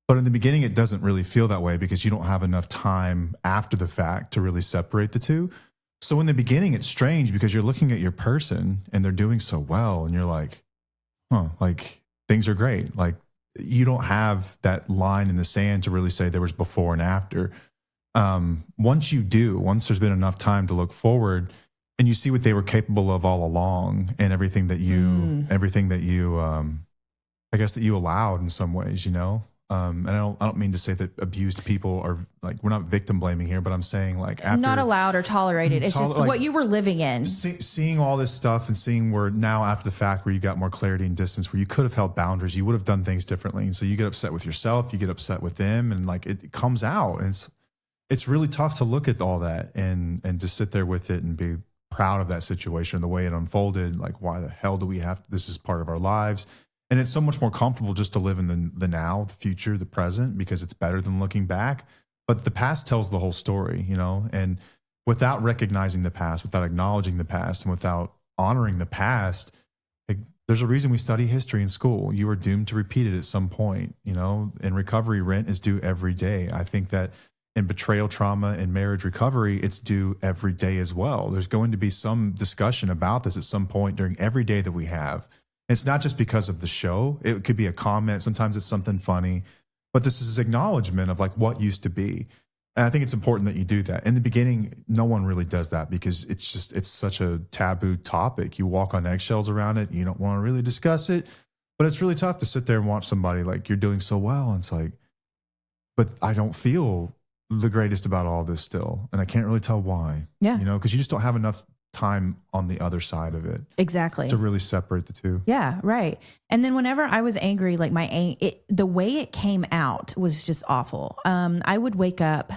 But in the beginning, it doesn't really feel that way because you don't have enough time after the fact to really separate the two. So in the beginning, it's strange because you're looking at your person and they're doing so well. And you're like, like things are great. Like you don't have that line in the sand to really say there was before and after. Once there's been enough time to look forward and you see what they were capable of all along and everything that you, I guess that you allowed in some ways, you know? And I don't mean to say that abused people are like, we're not victim blaming here, but I'm saying like after not allowed or tolerated. It's just what you were living in. Seeing all this stuff and seeing where now after the fact where you got more clarity and distance, where you could have held boundaries, you would have done things differently. And so you get upset with yourself, you get upset with them, and like it comes out. And it's really tough to look at all that and just sit there with it and be proud of that situation, the way it unfolded. Like, why the hell do we have, this is part of our lives. And it's so much more comfortable just to live in the now, the future, the present, because it's better than looking back. But the past tells the whole story, you know, and without recognizing the past, without acknowledging the past, and without honoring the past, like, there's a reason we study history in school. You are doomed to repeat it at some point, you know. In recovery, rent is due every day. I think that in betrayal, trauma, and marriage recovery, it's due every day as well. There's going to be some discussion about this at some point during every day that we have. It's not just because of the show. It could be a comment. Sometimes it's something funny, but this is acknowledgement of like what used to be. And I think it's important that you do that. In the beginning, no one really does that because it's such a taboo topic. You walk on eggshells around it. You don't want to really discuss it, but it's really tough to sit there and watch somebody like you're doing so well. And it's like, but I don't feel the greatest about all this still. And I can't really tell why, you know, because you just don't have enough time on the other side of it. Exactly. To really separate the two. Yeah, right. And then whenever I was angry, like the way it came out was just awful. I would wake up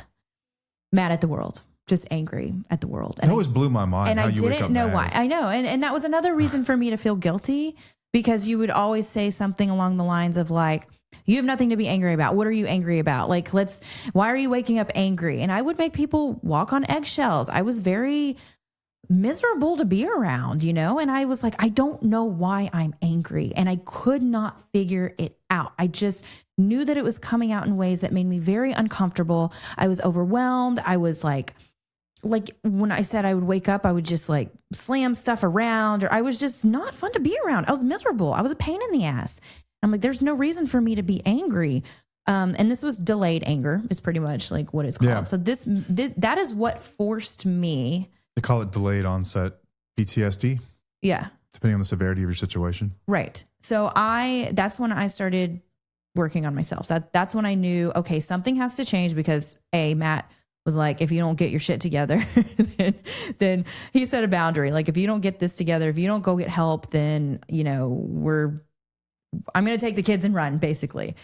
mad at the world, just angry at the world. And it always blew my mind. And how I you wake didn't up know mad. why. I know. And that was another reason for me to feel guilty, because you would always say something along the lines of like, you have nothing to be angry about. What are you angry about? Like, why are you waking up angry? And I would make people walk on eggshells. I was very miserable to be around, you know? And I was like, I don't know why I'm angry. And I could not figure it out. I just knew that it was coming out in ways that made me very uncomfortable. I was overwhelmed. I was like when I said I would wake up, I would just like slam stuff around, or I was just not fun to be around. I was miserable. I was a pain in the ass. I'm like, there's no reason for me to be angry. And this was delayed anger is pretty much like what it's called. Yeah. So that is what forced me. They call it delayed onset PTSD. Yeah. Depending on the severity of your situation. Right. So that's when I started working on myself. So that's when I knew, okay, something has to change, because Matt was like, if you don't get your shit together, then he set a boundary. Like, if you don't get this together, if you don't go get help, then, you know, I'm going to take the kids and run, basically.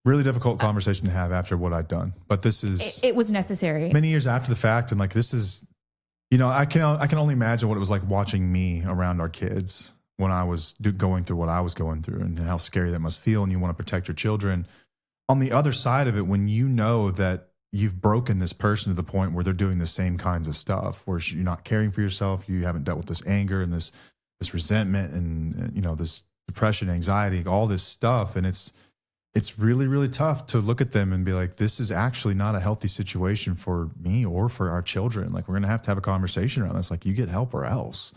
Really difficult conversation to have after what I'd done. But this is... It was necessary. Many years after the fact. And like, this is... You know, I can only imagine what it was like watching me around our kids when I was going through what I was going through, and how scary that must feel. And you want to protect your children. On the other side of it, when you know that you've broken this person to the point where they're doing the same kinds of stuff, where you're not caring for yourself, you haven't dealt with this anger and this resentment and you know, this depression, anxiety, all this stuff, and it's really, really tough to look at them and be like, this is actually not a healthy situation for me or for our children. Like, we're going to have a conversation around this. Like, you get help or else.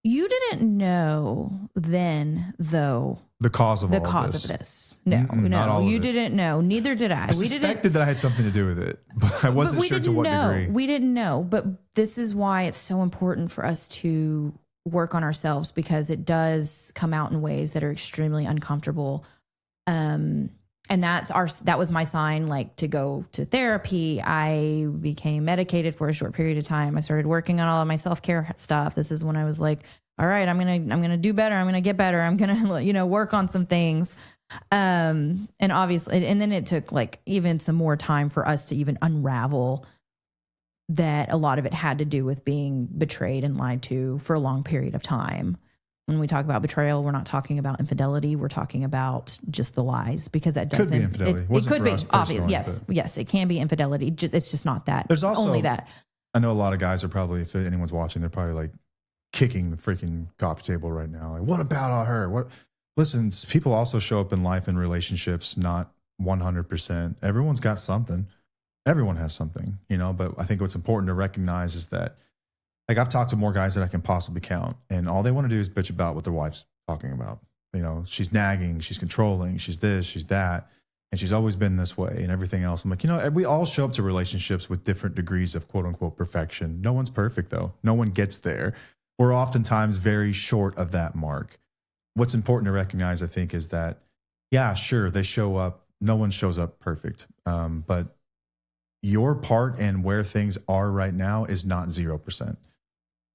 You didn't know then, though, the cause of this. No, you didn't know. Neither did I. I suspected that I had something to do with it, but I wasn't sure to what degree. We didn't know. But this is why it's so important for us to work on ourselves, because it does come out in ways that are extremely uncomfortable. And that was my sign, like, to go to therapy. I became medicated for a short period of time. I started working on all of my self-care stuff. This is when I was like, all right, I'm going to do better. I'm going to get better. I'm going to, you know, work on some things. And obviously, and then it took like even some more time for us to even unravel that a lot of it had to do with being betrayed and lied to for a long period of time. When we talk about betrayal, we're not talking about infidelity. We're talking about just the lies, because that doesn't. Could be infidelity. It could be, obviously. Yes, it can be infidelity. It's just not that. There's also only that. I know a lot of guys are probably, if anyone's watching, they're probably like kicking the freaking coffee table right now. Like, what about her? What? Listen, people also show up in life and relationships not 100%. Everyone's got something. Everyone has something, you know. But I think what's important to recognize is that, like, I've talked to more guys that I can possibly count, and all they want to do is bitch about what their wife's talking about. she's nagging, she's controlling, she's this, she's that. And she's always been this way and everything else. I'm like, we all show up to relationships with different degrees of quote unquote perfection. No one's perfect though. No one gets there. We're oftentimes very short of that mark. What's important to recognize, I think, is that, yeah, sure, they show up. No one shows up perfect. But your part and where things are right now is not 0%.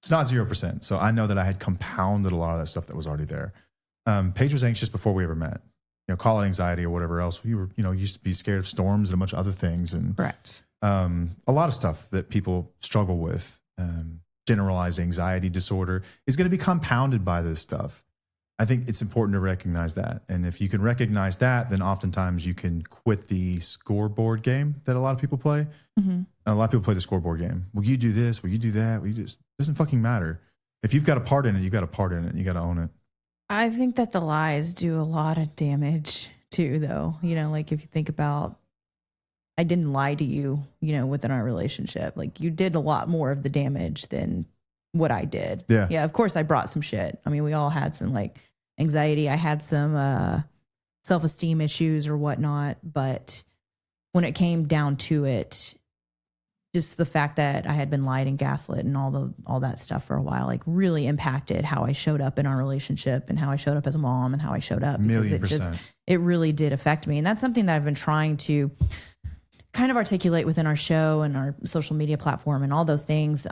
It's not 0%. So I know that I had compounded a lot of that stuff that was already there. Paige was anxious before we ever met. Call it anxiety or whatever else. We were, used to be scared of storms and a bunch of other things. And correct. A lot of stuff that people struggle with. Generalized anxiety disorder is going to be compounded by this stuff. I think it's important to recognize that. And if you can recognize that, then oftentimes you can quit the scoreboard game that a lot of people play. Mm-hmm. A lot of people play the scoreboard game. Will you do this? Will you do that? Will you just, it doesn't fucking matter. If you've got a part in it, you got a part in it. And you got to own it. I think that the lies do a lot of damage too, though. Like if you think about, I didn't lie to you, within our relationship. Like you did a lot more of the damage than what I did. Yeah. Yeah. Of course I brought some shit. I mean, we all had some like anxiety. I had some self-esteem issues or whatnot. But when it came down to it, just the fact that I had been lied and gaslit and all that stuff for a while, like really impacted how I showed up in our relationship and how I showed up as a mom and how I showed up. Because it really did affect me. And that's something that I've been trying to kind of articulate within our show and our social media platform and all those things,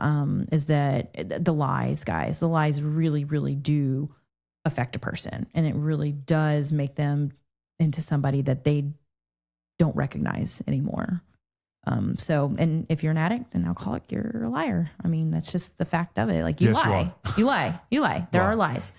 is that the lies, guys, the lies really, really do affect a person. And it really does make them into somebody that they don't recognize anymore. And if you're an addict, an alcoholic, you're a liar. I mean, that's just the fact of it. Like you lie. There are lies.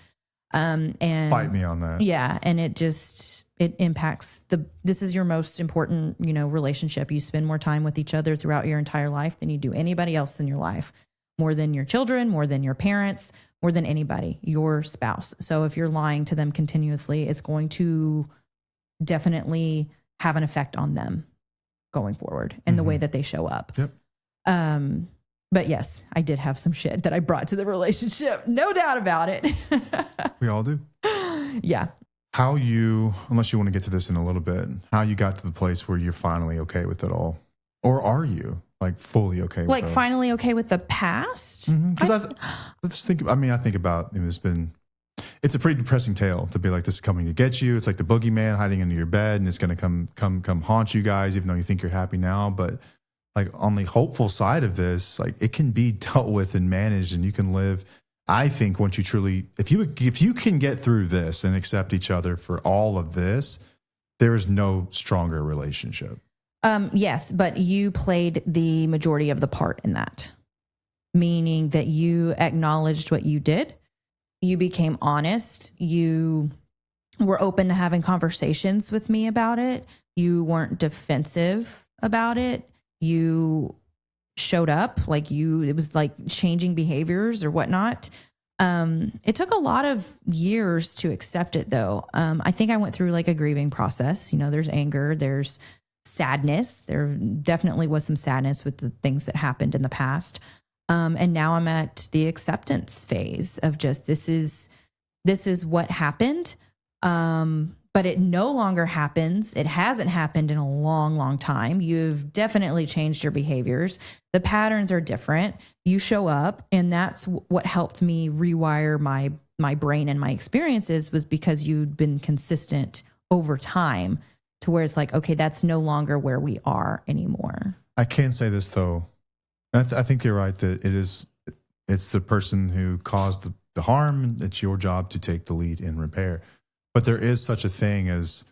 And fight me on that. Yeah. And it impacts this is your most important, relationship. You spend more time with each other throughout your entire life than you do anybody else in your life, more than your children, more than your parents, more than anybody, your spouse. So if you're lying to them continuously, it's going to definitely have an effect on them going forward and the way that they show up. Yep. But yes, I did have some shit that I brought to the relationship. No doubt about it. We all do. Yeah. How you, unless you want to get to this in a little bit, how you got to the place where you're finally okay with it all? Or are you like fully okay with it? Like finally okay with the past? Because I think about, it's a pretty depressing tale to be like, this is coming to get you. It's like the boogeyman hiding under your bed and it's going to come haunt you guys, even though you think you're happy now. But like on the hopeful side of this, like it can be dealt with and managed and you can live. I think once you truly, if you can get through this and accept each other for all of this, there is no stronger relationship. Yes, but you played the majority of the part in that, meaning that you acknowledged what you did. You became honest. You were open to having conversations with me about it. You weren't defensive about it. You showed up it was like changing behaviors or whatnot. It took a lot of years to accept it though. I think I went through like a grieving process. There's anger, there's sadness. There definitely was some sadness with the things that happened in the past. And now I'm at the acceptance phase of just, this is what happened. But it no longer happens. It hasn't happened in a long, long time. You've definitely changed your behaviors. The patterns are different. You show up, and that's what helped me rewire my brain and my experiences, was because you'd been consistent over time to where it's like, okay, that's no longer where we are anymore. I can say this though. I think you're right that it's the person who caused the harm. It's your job to take the lead in repair. But there is such a thing as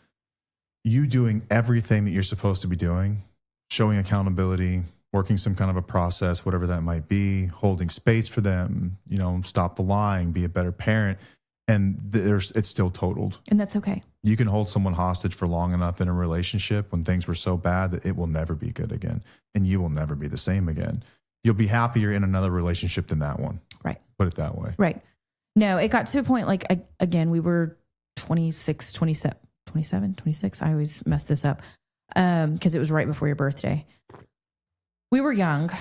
you doing everything that you're supposed to be doing, showing accountability, working some kind of a process, whatever that might be, holding space for them, stop the lying, be a better parent. And it's still totaled. And that's okay. You can hold someone hostage for long enough in a relationship when things were so bad that it will never be good again. And you will never be the same again. You'll be happier in another relationship than that one. Right. Put it that way. Right. No, it got to a point like, again, we were 26. I always mess this up because it was right before your birthday. We were young.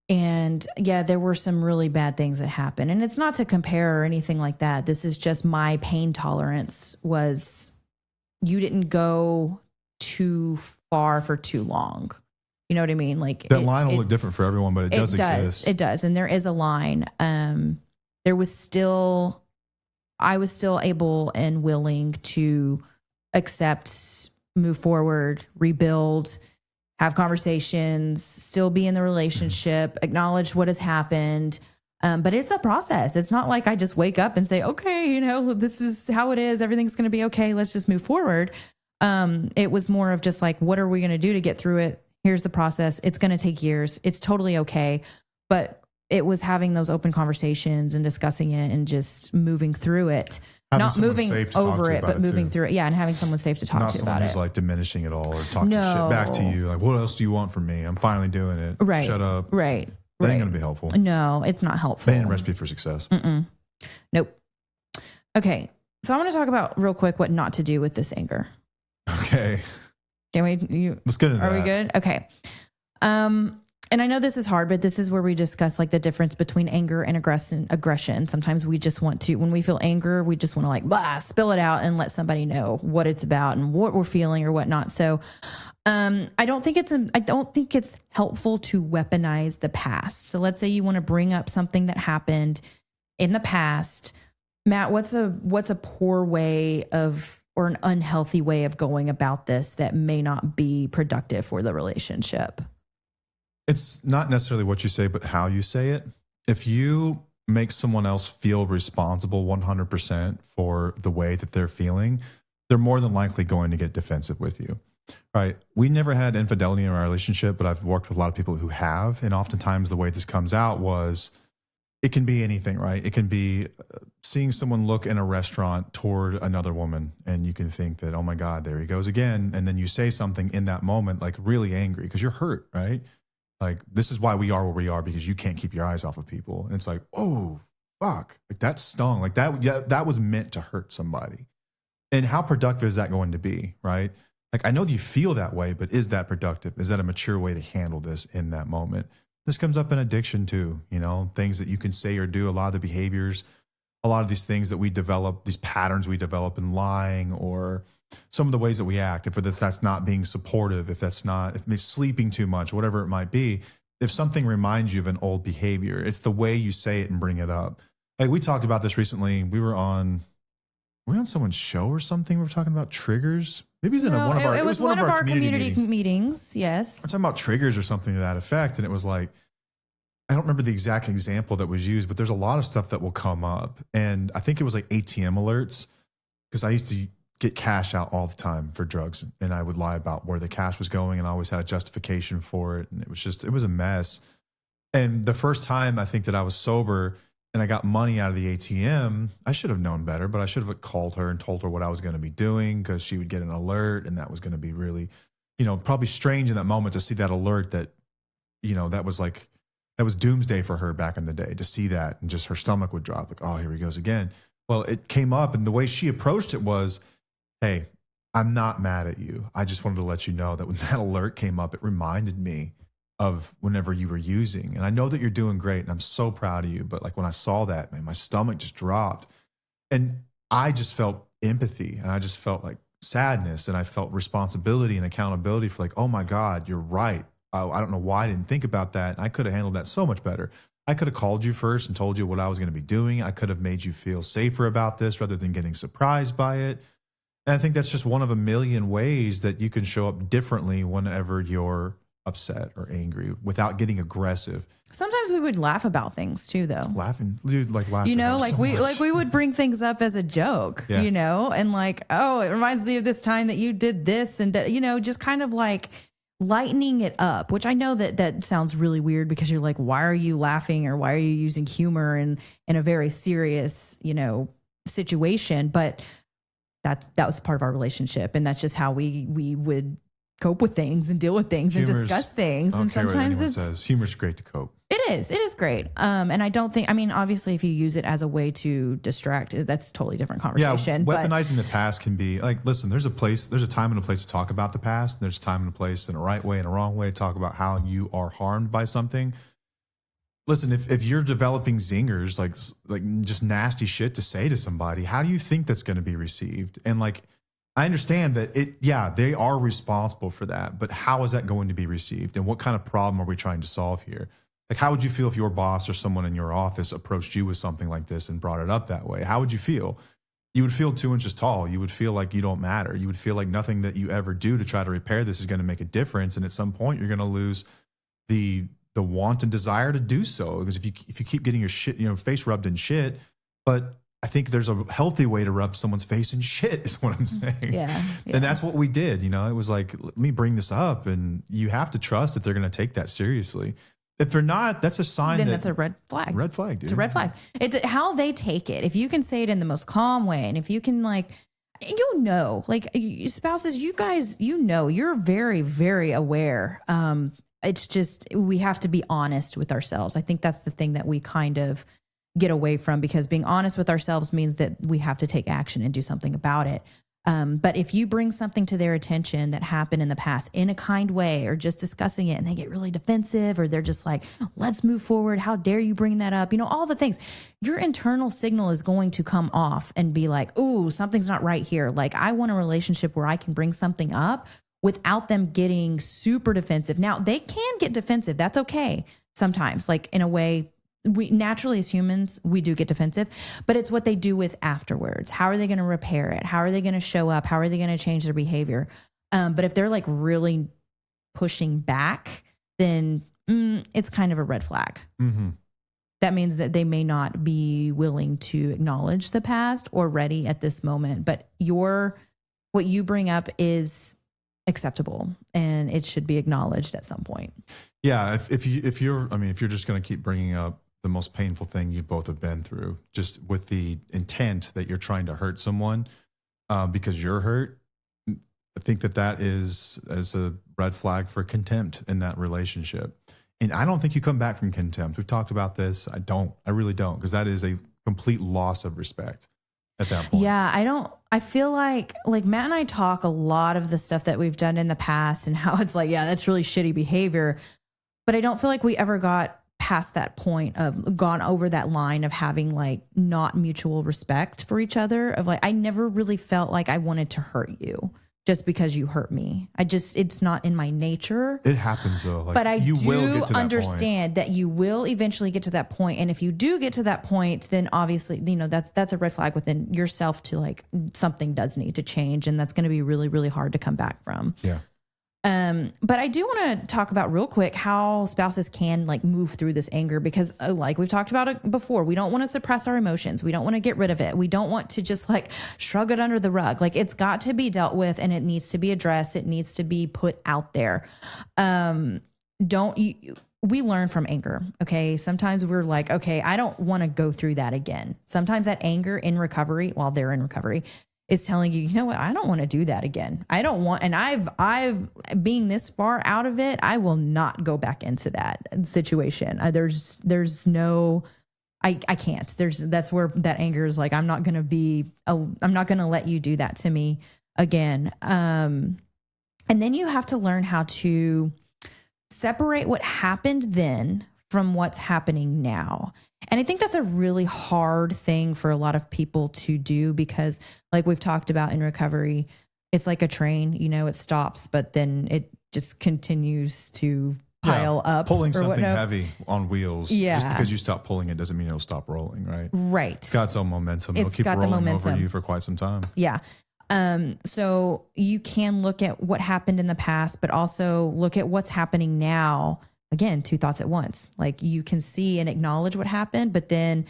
And yeah, there were some really bad things that happened. And it's not to compare or anything like that. This is just my pain tolerance was you didn't go too far for too long. You know what I mean? Like that line will look different for everyone, but it does exist. It does. And there is a line. I was still able and willing to accept, move forward, rebuild, have conversations, still be in the relationship, acknowledge what has happened. But it's a process. It's not like I just wake up and say, okay, this is how it is. Everything's going to be okay. Let's just move forward. It was more of just like, what are we going to do to get through it? Here's the process. It's going to take years. It's totally okay. But it was having those open conversations and discussing it and just moving through it. Having not moving over it, but moving through it. Yeah. And having someone safe to talk to about it. Not someone who's like diminishing it all or talking shit back to you. Like, what else do you want from me? I'm finally doing it. Right. Shut up. Right. That ain't going to be helpful. No, it's not helpful. That ain't a recipe for success. Nope. Okay. So I want to talk about real quick what not to do with this anger. Okay. Can we? Let's get into that. Are we good? Okay. And I know this is hard, but this is where we discuss like the difference between anger and aggression. Sometimes we just want to, when we feel anger, we just want to like spill it out and let somebody know what it's about and what we're feeling or whatnot. So, I don't think it's helpful to weaponize the past. So let's say you want to bring up something that happened in the past. Matt, what's a poor way of, or an unhealthy way of going about this that may not be productive for the relationship? It's not necessarily what you say, but how you say it. If you make someone else feel responsible 100% for the way that they're feeling, they're more than likely going to get defensive with you, right? We never had infidelity in our relationship, but I've worked with a lot of people who have. And oftentimes the way this comes out was, it can be anything, right? It can be seeing someone look in a restaurant toward another woman and you can think that, oh my God, there he goes again. And then you say something in that moment, like really angry because you're hurt, right? Like, this is why we are where we are, because you can't keep your eyes off of people. And it's like, oh, fuck. Like, that stung. Like, that was meant to hurt somebody. And how productive is that going to be, right? Like, I know that you feel that way, but is that productive? Is that a mature way to handle this in that moment? This comes up in addiction too, things that you can say or do, a lot of the behaviors, a lot of these things that we develop, these patterns we develop in lying, or some of the ways that we act, if that's not being supportive, if it's sleeping too much, whatever it might be, if something reminds you of an old behavior, it's the way you say it and bring it up. Like, we talked about this recently. We were on someone's show or something. We were talking about triggers. Maybe it was one of our community meetings. Yes. We're talking about triggers or something to that effect. And it was like, I don't remember the exact example that was used, but there's a lot of stuff that will come up. And I think it was like ATM alerts, because I used to get cash out all the time for drugs, and I would lie about where the cash was going, and I always had a justification for it. And it was a mess. And the first time I think that I was sober and I got money out of the ATM, I should have known better, but I should have called her and told her what I was going to be doing, because she would get an alert, and that was going to be really, probably strange in that moment to see that alert that, that was doomsday for her back in the day, to see that, and just her stomach would drop, like, oh, here he goes again. Well, it came up, and the way she approached it was, hey, I'm not mad at you. I just wanted to let you know that when that alert came up, it reminded me of whenever you were using. And I know that you're doing great, and I'm so proud of you. But like, when I saw that, man, my stomach just dropped. And I just felt empathy, and I just felt like sadness, and I felt responsibility and accountability for like, oh my God, you're right. I don't know why I didn't think about that. And I could have handled that so much better. I could have called you first and told you what I was going to be doing. I could have made you feel safer about this rather than getting surprised by it. And I think that's just one of a million ways that you can show up differently whenever you're upset or angry without getting aggressive. Sometimes we would laugh about things too, though. Laughing. We would bring things up as a joke, and like, oh, it reminds me of this time that you did this and that, just kind of like lightening it up, which I know that sounds really weird, because you're like, why are you laughing, or why are you using humor in a very serious, situation? But that was part of our relationship, and that's just how we would cope with things and deal with things and discuss things. And sometimes humor's great to cope. It is great. And I don't think, obviously if you use it as a way to distract, that's a totally different conversation. Yeah, weaponizing the past can be like, listen, there's a time and a place to talk about the past. There's a time and a place and a right way and a wrong way to talk about how you are harmed by something. Listen, if you're developing zingers, like just nasty shit to say to somebody, how do you think that's going to be received? And like, I understand that yeah, they are responsible for that, but how is that going to be received? And what kind of problem are we trying to solve here? Like, how would you feel if your boss or someone in your office approached you with something like this and brought it up that way? How would you feel? You would feel 2 inches tall. You would feel like you don't matter. You would feel like nothing that you ever do to try to repair this is going to make a difference. And at some point, you're going to lose the want and desire to do so. Because if you keep getting your shit, face rubbed in shit, but I think there's a healthy way to rub someone's face in shit is what I'm saying. Yeah. And that's what we did. It was like, let me bring this up, and you have to trust that they're going to take that seriously. If they're not, that's a sign. Then that's a red flag. Red flag, dude. It's a red flag. It's how they take it. If you can say it in the most calm way, and if you can spouses, you guys, you're very, very aware. It's just, we have to be honest with ourselves. I think that's the thing that we kind of get away from, because being honest with ourselves means that we have to take action and do something about it. But if you bring something to their attention that happened in the past in a kind way, or just discussing it, and they get really defensive, or they're just like, let's move forward. How dare you bring that up? All the things, your internal signal is going to come off and be like, ooh, something's not right here. Like, I want a relationship where I can bring something up without them getting super defensive. Now, they can get defensive. That's okay. Sometimes, like, in a way, we naturally, as humans, we do get defensive, but it's what they do with afterwards. How are they going to repair it? How are they going to show up? How are they going to change their behavior? But if they're like really pushing back, then it's kind of a red flag. Mm-hmm. That means that they may not be willing to acknowledge the past or ready at this moment. But what you bring up is acceptable, and it should be acknowledged at some point. Yeah, if you're just going to keep bringing up the most painful thing you both have been through, just with the intent that you're trying to hurt someone because you're hurt, I think that is a red flag for contempt in that relationship. And I don't think you come back from contempt. We've talked about this. I really don't, because that is a complete loss of respect at that point. Yeah, I feel like Matt and I talk a lot of the stuff that we've done in the past and how it's like, yeah, that's really shitty behavior. But I don't feel like we ever got past that point of gone over that line of having like not mutual respect for each other. Of like, I never really felt like I wanted to hurt you just because you hurt me. It's not in my nature. It happens though. Like, but I do understand that you will eventually get to that point. And if you do get to that point, then obviously, that's a red flag within yourself to like, something does need to change. And that's going to be really, really hard to come back from. Yeah. But I do want to talk about real quick how spouses can like move through this anger, because like we've talked about it before, we don't want to suppress our emotions. We don't want to get rid of it. We don't want to just like shrug it under the rug. Like, it's got to be dealt with, and it needs to be addressed. It needs to be put out there. We learn from anger. Okay. Sometimes we're like, okay, I don't want to go through that again. Sometimes that anger in recovery, while they're in recovery, is telling you, you know what, I don't want to do that again. I don't want, and I've being this far out of it, I will not go back into that situation. There's no, I can't. That's where that anger is like, I'm not going to let you do that to me again. And then you have to learn how to separate what happened then from what's happening now. And I think that's a really hard thing for a lot of people to do, because like we've talked about in recovery, it's like a train, it stops, but then it just continues to pile up. Pulling something heavy on wheels. Yeah. Just because you stop pulling it doesn't mean it'll stop rolling, right? Right. It's got its own momentum. It'll keep rolling over you for quite some time. Yeah. So you can look at what happened in the past, but also look at what's happening now. Again, two thoughts at once. Like, you can see and acknowledge what happened, but then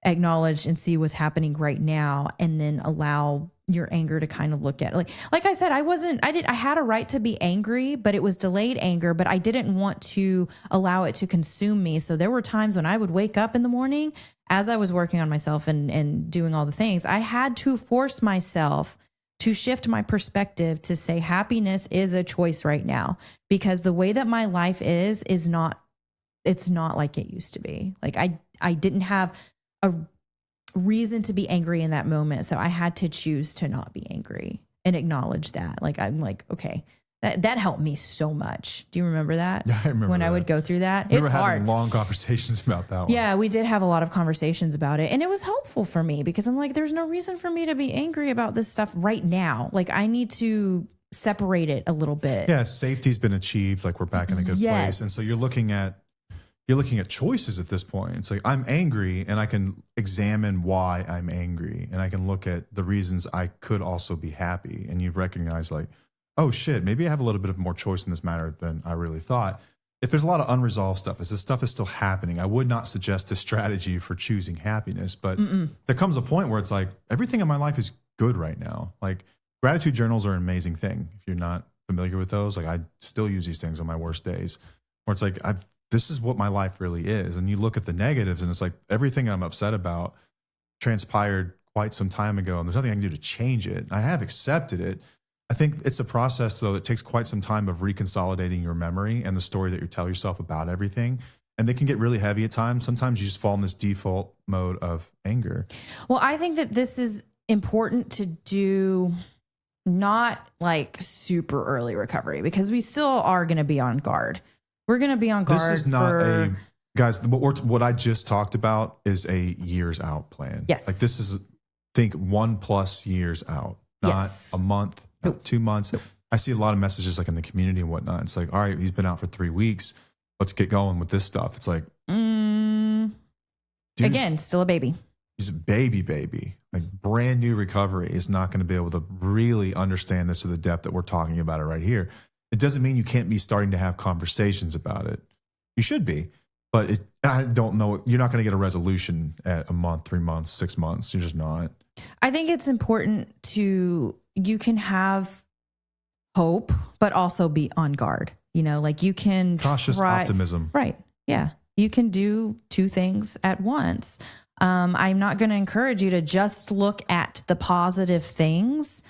acknowledge and see what's happening right now, and then allow your anger to kind of look at it. Like I said, I had a right to be angry, but it was delayed anger, but I didn't want to allow it to consume me. So there were times when I would wake up in the morning as I was working on myself and doing all the things, I had to force myself to shift my perspective to say happiness is a choice right now, because the way that my life is not like it used to be. Like, I didn't have a reason to be angry in that moment. So I had to choose to not be angry and acknowledge that. Like, I'm like, okay, That helped me so much. Do you remember that? Yeah, I remember when that. I would go through that. We It's were hard. having long conversations about that one. Yeah, we did have a lot of conversations about it. And it was helpful for me because I'm like, there's no reason for me to be angry about this stuff right now. Like, I need to separate it a little bit. Yeah, safety's been achieved. Like, we're back in a good place. And so you're looking at choices at this point. It's like, I'm angry and I can examine why I'm angry. And I can look at the reasons I could also be happy. And you recognize like, oh shit, maybe I have a little bit of more choice in this matter than I really thought. If there's a lot of unresolved stuff, as this stuff is still happening, I would not suggest a strategy for choosing happiness. But there comes a point where it's like, everything in my life is good right now. Like, gratitude journals are an amazing thing. If you're not familiar with those, like, I still use these things on my worst days where it's like, this is what my life really is. And you look at the negatives and it's like, everything I'm upset about transpired quite some time ago. And there's nothing I can do to change it. I have accepted it. I think it's a process, though, that takes quite some time of reconsolidating your memory and the story that you tell yourself about everything. And they can get really heavy at times. Sometimes you just fall in this default mode of anger. Well, I think that this is important to do, not like super early recovery, because we still are going to be on guard. We're going to be on guard. This is not guys, what I just talked about is a years out plan. Yes. Like, this is, think 1+ years out, not a month, not 2 months. I see a lot of messages like in the community and whatnot. It's like, all right, he's been out for 3 weeks. Let's get going with this stuff. It's like, dude, again, still a baby. He's a baby. Like, brand new recovery is not going to be able to really understand this to the depth that we're talking about it right here. It doesn't mean you can't be starting to have conversations about it. You should be, but I don't know. You're not going to get a resolution at a month, 3 months, 6 months. You're just not. I think it's important you can have hope, but also be on guard. You know, like, you can cautious optimism. Right. Yeah. You can do two things at once. I'm not going to encourage you to just look at the positive things.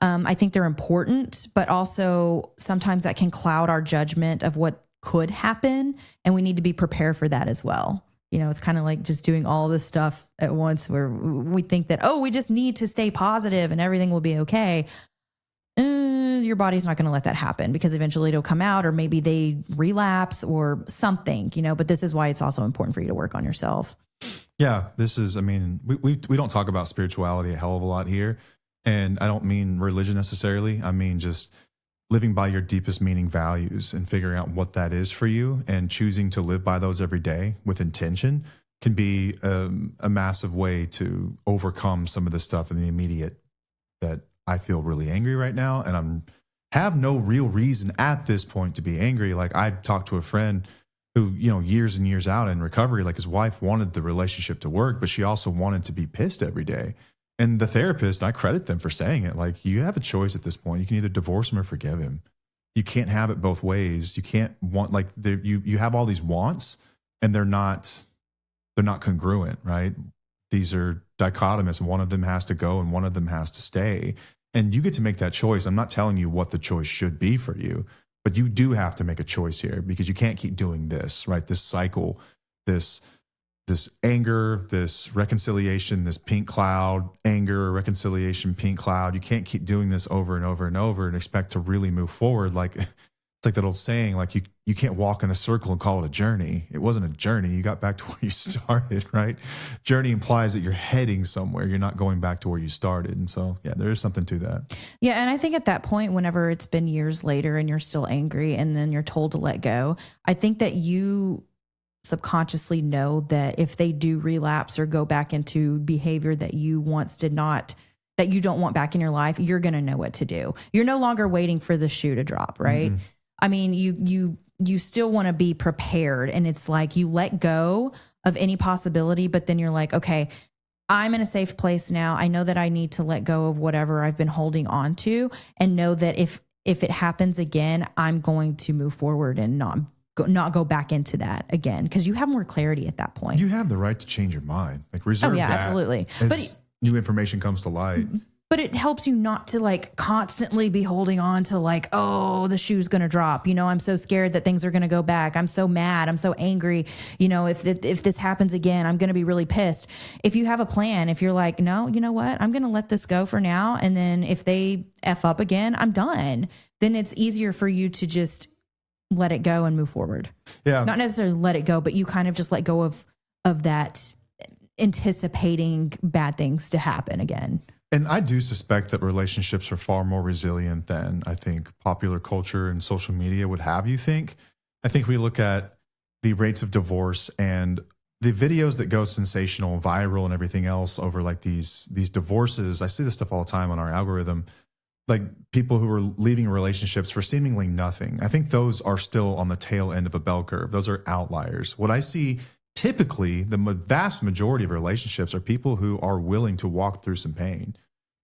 I think they're important, but also sometimes that can cloud our judgment of what could happen. And we need to be prepared for that as well. You know, it's kind of like just doing all this stuff at once where we think that, oh, we just need to stay positive and everything will be okay. Your body's not going to let that happen, because eventually it'll come out, or maybe they relapse or something, you know, but this is why it's also important for you to work on yourself. Yeah, this is, I mean, we don't talk about spirituality a hell of a lot here. And I don't mean religion necessarily. I mean just living by your deepest meaning values and figuring out what that is for you and choosing to live by those every day with intention can be a massive way to overcome some of the stuff in the immediate that I feel really angry right now. And have no real reason at this point to be angry. Like, I talked to a friend who, you know, years and years out in recovery, like, his wife wanted the relationship to work, but she also wanted to be pissed every day. And the therapist, I credit them for saying it. Like, you have a choice at this point. You can either divorce him or forgive him. You can't have it both ways. You can't want, like, you have all these wants and they're not congruent, right? These are dichotomous. One of them has to go and one of them has to stay. And you get to make that choice. I'm not telling you what the choice should be for you, but you do have to make a choice here, because you can't keep doing this, right? This cycle, this anger, this reconciliation, this pink cloud, anger, reconciliation, pink cloud. You can't keep doing this over and over and over and expect to really move forward. Like, it's like that old saying, like, you can't walk in a circle and call it a journey. It wasn't a journey. You got back to where you started, right? Journey implies that you're heading somewhere. You're not going back to where you started. And so, yeah, there is something to that. Yeah. And I think at that point, whenever it's been years later and you're still angry and then you're told to let go, I think that you subconsciously know that if they do relapse or go back into behavior that you once did not, that you don't want back in your life, you're going to know what to do. You're no longer waiting for the shoe to drop, right? Mm-hmm. I mean, you still want to be prepared, and it's like you let go of any possibility, but then you're like, okay, I'm in a safe place now. I know that I need to let go of whatever I've been holding on to, and know that if it happens again, I'm going to move forward and not go back into that again, because you have more clarity at that point. You have the right to change your mind. Like, reserve that. Absolutely. As new information comes to light. but it helps you not to like constantly be holding on to like, oh, the shoe's going to drop. You know, I'm so scared that things are going to go back. I'm so mad. I'm so angry. You know, if this happens again, I'm going to be really pissed. If you have a plan, if you're like, no, you know what, I'm going to let this go for now. And then if they F up again, I'm done. Then it's easier for you to just let it go and move forward. Yeah. Not necessarily let it go, but you kind of just let go of that anticipating bad things to happen again. And I do suspect that relationships are far more resilient than I think popular culture and social media would have you think. I think we look at the rates of divorce and the videos that go sensational, viral, and everything else over like these divorces. I see this stuff all the time on our algorithm. Like people who are leaving relationships for seemingly nothing. I think those are still on the tail end of a bell curve. Those are outliers. What I see typically, the vast majority of relationships are people who are willing to walk through some pain,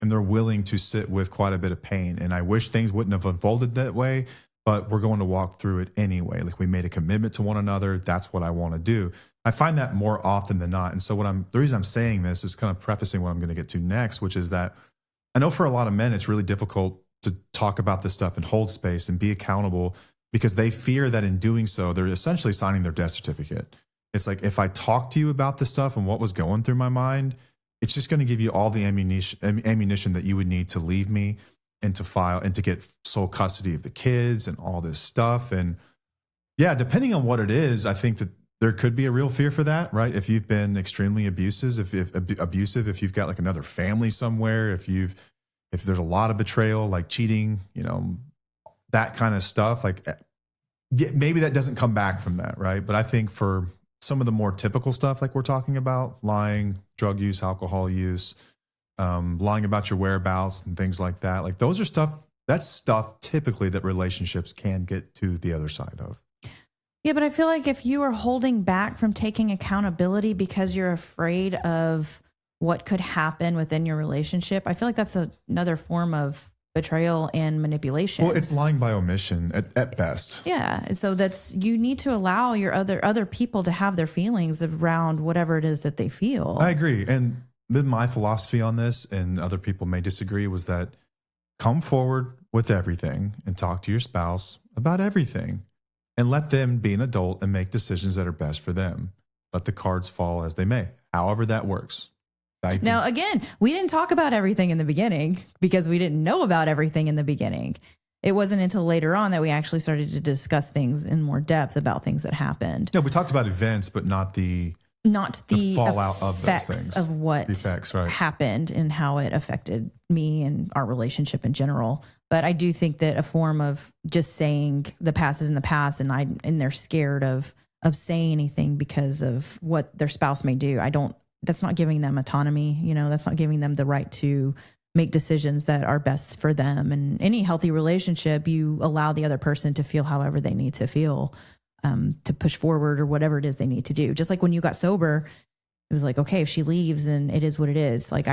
and they're willing to sit with quite a bit of pain. And I wish things wouldn't have unfolded that way, but we're going to walk through it anyway. Like we made a commitment to one another. That's what I want to do. I find that more often than not. And so the reason I'm saying this is kind of prefacing what I'm going to get to next, which is that I know for a lot of men, it's really difficult to talk about this stuff and hold space and be accountable because they fear that in doing so, they're essentially signing their death certificate. It's like, if I talk to you about this stuff and what was going through my mind, it's just going to give you all the ammunition that you would need to leave me and to file and to get sole custody of the kids and all this stuff. And yeah, depending on what it is, I think that there could be a real fear for that, right? If you've been extremely abusive, if you've got like another family somewhere, if there's a lot of betrayal, like cheating, you know, that kind of stuff, like maybe that doesn't come back from that, right? But I think for some of the more typical stuff like we're talking about, lying, drug use, alcohol use, lying about your whereabouts and things like that, like that's stuff typically that relationships can get to the other side of. Yeah, but I feel like if you are holding back from taking accountability because you're afraid of what could happen within your relationship, I feel like that's another form of betrayal and manipulation. Well, it's lying by omission at best. Yeah. So you need to allow your other people to have their feelings around whatever it is that they feel. I agree. And my philosophy on this, and other people may disagree, was that come forward with everything and talk to your spouse about everything and let them be an adult and make decisions that are best for them. Let the cards fall as they may, however that works. Now, again, we didn't talk about everything in the beginning because we didn't know about everything in the beginning. It wasn't until later on that we actually started to discuss things in more depth about things that happened. No, we talked about events, but not the fallout of those things. Of what happened and how it affected me and our relationship in general. But I do think that a form of just saying the past is in the past and they're scared of saying anything because of what their spouse may do. That's not giving them autonomy. You know, that's not giving them the right to make decisions that are best for them. And any healthy relationship, you allow the other person to feel however they need to feel, to push forward or whatever it is they need to do. Just like when you got sober, it was like, okay, if she leaves and it is what it is, like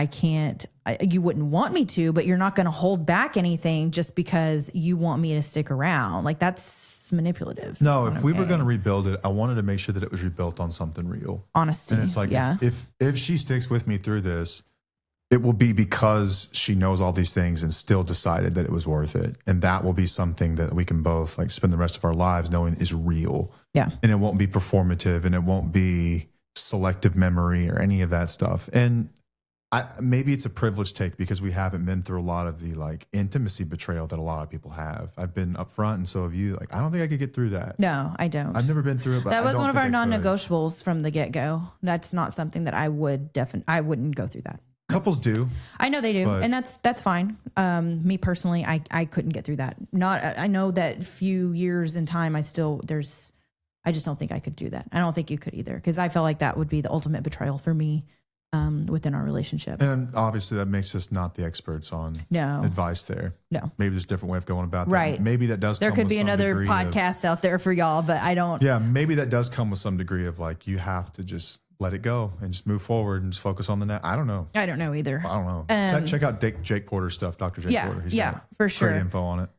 you wouldn't want me to, but you're not going to hold back anything just because you want me to stick around. Like that's manipulative. No, if we were going to rebuild it, I wanted to make sure that it was rebuilt on something real. Honesty. And it's like, if she sticks with me through this, it will be because she knows all these things and still decided that it was worth it. And that will be something that we can both like spend the rest of our lives knowing is real. Yeah. And it won't be performative and it won't be selective memory or any of that stuff. And maybe it's a privileged take because we haven't been through a lot of the like intimacy betrayal that a lot of people have. I've been upfront, and so have you. Like, I don't think I could get through that. No, I don't. I've never been through it. But that was one of our non-negotiables from the get-go. That's not something that I wouldn't go through that. Couples do. I know they do, and that's fine. Me personally, I couldn't get through that. I know that few years in time, I just don't think I could do that. I don't think you could either, because I felt like that would be the ultimate betrayal for me within our relationship. And obviously that makes us not the experts on advice there. No. Maybe there's a different way of going about that. Right. Maybe that does there come could with be some another degree podcast out there for y'all, but I don't. Yeah, maybe that does come with some degree of like, you have to just let it go and just move forward and just focus on the net. I don't know. I don't know either. I don't know. Check out Jake Porter's stuff, Dr. Jake Porter. He's got for sure. Great info on it.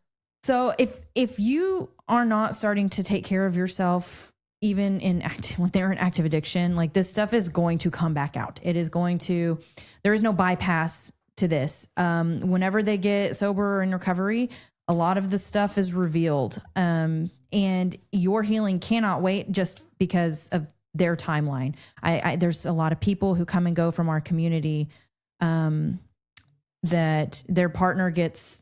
So if you are not starting to take care of yourself, even when they're in active addiction, like this stuff is going to come back out. It is going to, there is no bypass to this. Whenever they get sober or in recovery, a lot of the stuff is revealed. And your healing cannot wait just because of their timeline. There's a lot of people who come and go from our community, that their partner gets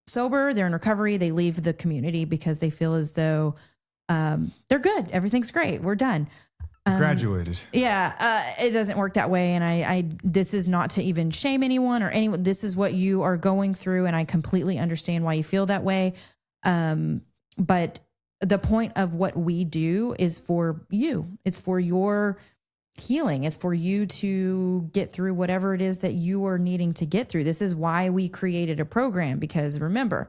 sober, they're in recovery, they leave the community because they feel as though they're good, everything's great, we're done. Graduated. It doesn't work that way. And I this is not to even shame anyone or anyone. This is what you are going through, and I completely understand why you feel that way. But the point of what we do is for you. It's for your healing. It's for you to get through whatever it is that you are needing to get through. This is why we created a program, because remember,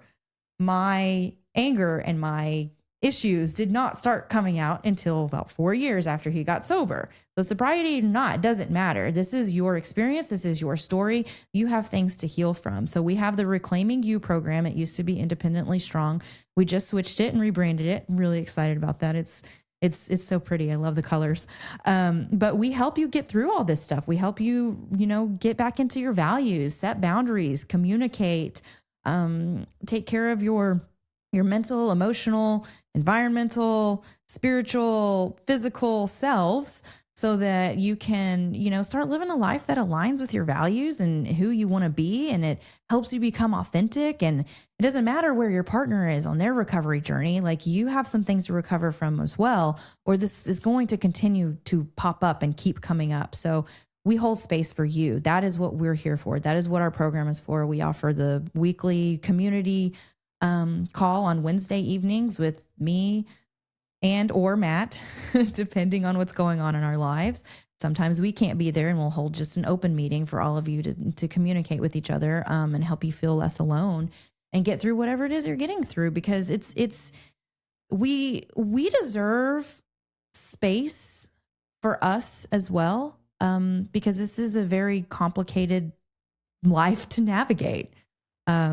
my anger and my issues did not start coming out until about 4 years after he got sober. So sobriety or not, it doesn't matter. This is your experience. This is your story. You have things to heal from. So we have the Reclaiming You program. It used to be Independently Strong. We just switched it and rebranded it. I'm really excited about that. It's so pretty. I love the colors. But we help you get through all this stuff. We help you, get back into your values, set boundaries, communicate, take care of your mental, emotional, environmental, spiritual, physical selves, so that you can, start living a life that aligns with your values and who you want to be. And it helps you become authentic. And it doesn't matter where your partner is on their recovery journey. Like, you have some things to recover from as well, or this is going to continue to pop up and keep coming up. So we hold space for you. That is what we're here for. That is what our program is for. We offer the weekly community call on Wednesday evenings with me and or Matt, depending on what's going on in our lives. Sometimes we can't be there, and we'll hold just an open meeting for all of you to communicate with each other, and help you feel less alone and get through whatever it is you're getting through, because we deserve space for us as well, because this is a very complicated life to navigate.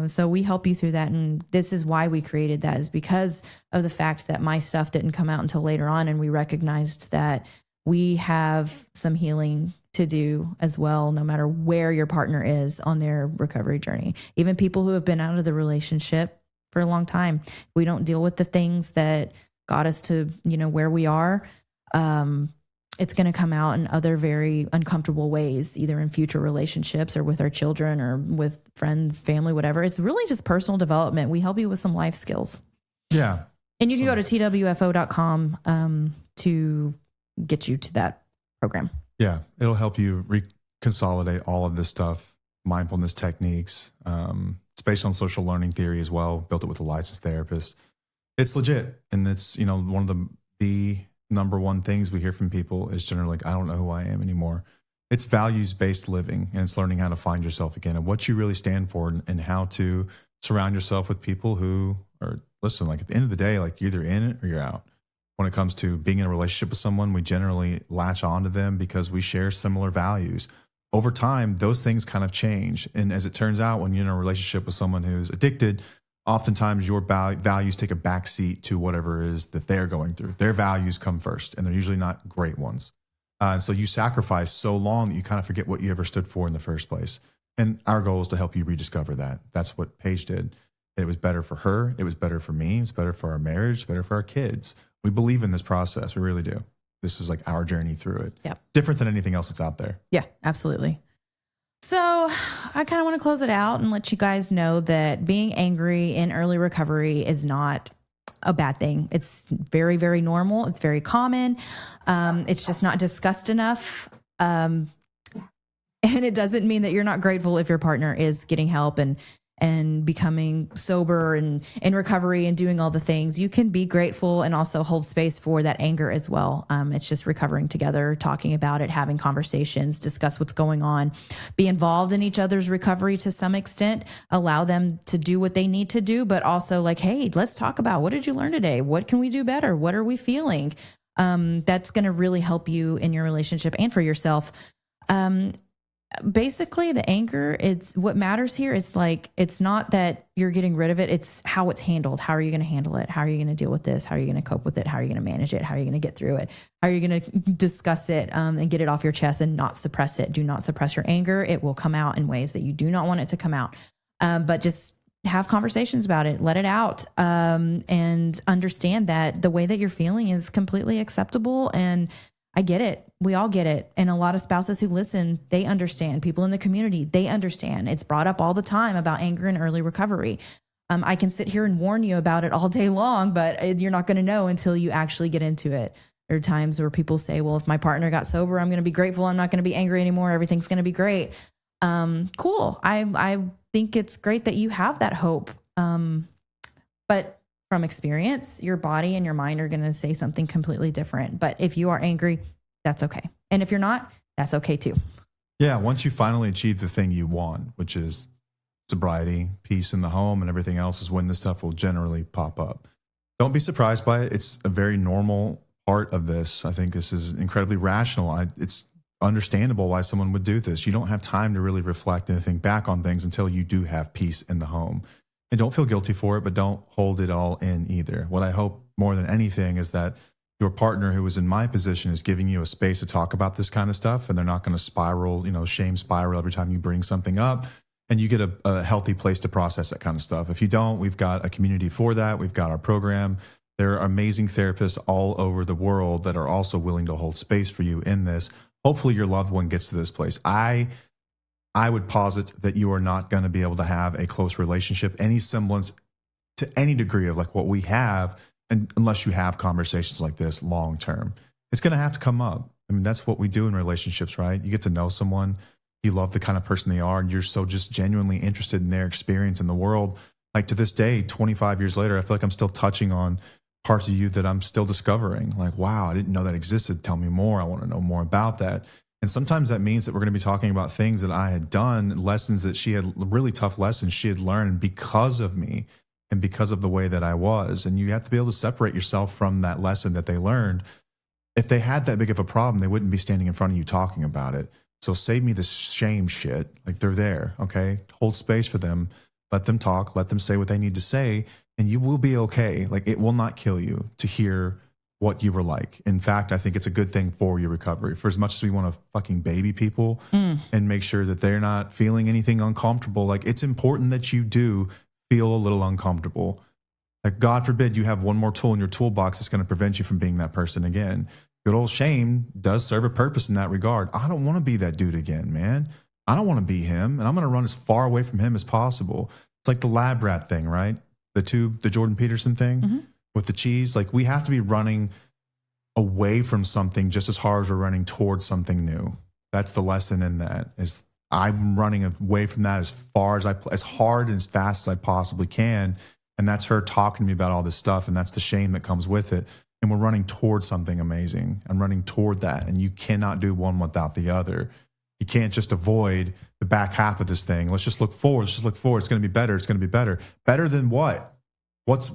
So we help you through that. And this is why we created that, is because of the fact that my stuff didn't come out until later on. And we recognized that we have some healing to do as well, no matter where your partner is on their recovery journey. Even people who have been out of the relationship for a long time, we don't deal with the things that got us to, where we are. It's going to come out in other very uncomfortable ways, either in future relationships or with our children or with friends, family, whatever. It's really just personal development. We help you with some life skills. Yeah. And you can go to twfo.com to get you to that program. Yeah. It'll help you reconsolidate all of this stuff, mindfulness techniques. It's based on social learning theory as well, built it with a licensed therapist. It's legit. And it's, one of the number one things we hear from people is generally like, I don't know who I am anymore. It's values-based living, and it's learning how to find yourself again and what you really stand for, and how to surround yourself with people who are, listen, like at the end of the day, like you're either in it or you're out. When it comes to being in a relationship with someone, we generally latch onto them because we share similar values. Over time, those things kind of change. And as it turns out, when you're in a relationship with someone who's addicted, oftentimes your values take a backseat to whatever it is that they're going through. Their values come first, and they're usually not great ones. And so you sacrifice so long that you kind of forget what you ever stood for in the first place. And our goal is to help you rediscover that. That's what Paige did. It was better for her. It was better for me. It's better for our marriage. It's better for our kids. We believe in this process. We really do. This is like our journey through it. Yeah. Different than anything else that's out there. Yeah, absolutely. So I kind of want to close it out and let you guys know that being angry in early recovery is not a bad thing. It's very, very normal. It's very common. It's just not discussed enough. And it doesn't mean that you're not grateful if your partner is getting help and becoming sober and in recovery and doing all the things. You can be grateful and also hold space for that anger as well. It's just recovering together, talking about it, having conversations, discuss what's going on, be involved in each other's recovery to some extent, allow them to do what they need to do, but also like, hey, let's talk about, what did you learn today? What can we do better? What are we feeling? That's going to really help you in your relationship and for yourself. basically the anger, it's what matters here. It's like, it's not that you're getting rid of it. It's how it's handled. How are you going to handle it? How are you going to deal with this? How are you going to cope with it? How are you going to manage it? How are you going to get through it? How are you going to discuss it and get it off your chest and not suppress it? Do not suppress your anger. It will come out in ways that you do not want it to come out. But just have conversations about it, let it out, and understand that the way that you're feeling is completely acceptable. And I get it. We all get it. And a lot of spouses who listen, they understand. People in the community, they understand. It's brought up all the time about anger and early recovery. I can sit here and warn you about it all day long, but you're not going to know until you actually get into it. There are times where people say, well, if my partner got sober, I'm going to be grateful. I'm not going to be angry anymore. Everything's going to be great. Cool. I think it's great that you have that hope. But from experience, your body and your mind are going to say something completely different. But if you are angry, that's okay. And if you're not, that's okay too. Yeah. Once you finally achieve the thing you want, which is sobriety, peace in the home, and everything else, is when this stuff will generally pop up. Don't be surprised by it. It's a very normal part of this. I think this is incredibly rational. It's understandable why someone would do this. You don't have time to really reflect and think back on things until you do have peace in the home. And don't feel guilty for it, but don't hold it all in either. What I hope more than anything is that your partner who is in my position is giving you a space to talk about this kind of stuff, and they're not going to spiral, shame spiral every time you bring something up, and you get a healthy place to process that kind of stuff. If you don't, we've got a community for that. We've got our program. There are amazing therapists all over the world that are also willing to hold space for you in this. Hopefully your loved one gets to this place. I would posit that you are not going to be able to have a close relationship, any semblance to any degree of like what we have, and unless you have conversations like this long term. It's going to have to come up. I mean, that's what we do in relationships, right? You get to know someone, you love the kind of person they are, and you're so just genuinely interested in their experience in the world. Like to this day, 25 years later, I feel like I'm still touching on parts of you that I'm still discovering. Like, wow, I didn't know that existed. Tell me more. I want to know more about that. And sometimes that means that we're going to be talking about things that I had done, lessons that she had, really tough lessons she had learned because of me and because of the way that I was. And you have to be able to separate yourself from that lesson that they learned. If they had that big of a problem, they wouldn't be standing in front of you talking about it. So save me this shame shit. Like, they're there, okay? Hold space for them. Let them talk. Let them say what they need to say. And you will be okay. Like, it will not kill you to hear what you were like. In fact, I think it's a good thing for your recovery. For as much as we want to fucking baby people and make sure that they're not feeling anything uncomfortable, like, it's important that you do feel a little uncomfortable. Like, God forbid you have one more tool in your toolbox that's going to prevent you from being that person again. Good old shame does serve a purpose in that regard. I don't want to be that dude again, man. I don't want to be him, and I'm going to run as far away from him as possible. It's like the lab rat thing, right? The Jordan Peterson thing with the cheese. Like, we have to be running away from something just as hard as we're running towards something new. That's the lesson in that, is I'm running away from that as hard and as fast as I possibly can. And that's her talking to me about all this stuff. And that's the shame that comes with it. And we're running towards something amazing. I'm running toward that. And you cannot do one without the other. You can't just avoid the back half of this thing. Let's just look forward. Let's just look forward. It's going to be better. It's going to be better. Better than what? What's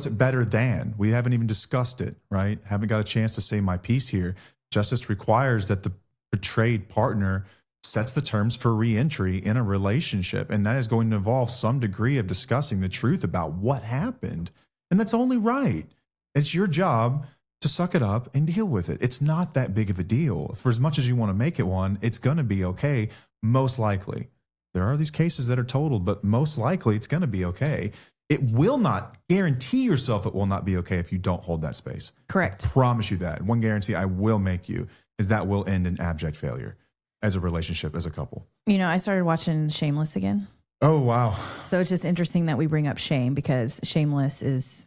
it better than? We haven't even discussed it, right? Haven't got a chance to say my piece here. Justice requires that the betrayed partner sets the terms for reentry in a relationship. And that is going to involve some degree of discussing the truth about what happened. And that's only right. It's your job to suck it up and deal with it. It's not that big of a deal. For as much as you want to make it one, it's going to be okay, most likely. There are these cases that are totaled, but most likely it's going to be okay. It will not, guarantee yourself it will not be okay if you don't hold that space. Correct. I promise you that. One guarantee I will make you is that will end in abject failure as a relationship, as a couple. I started watching Shameless again. Oh, wow. So it's just interesting that we bring up shame, because Shameless is,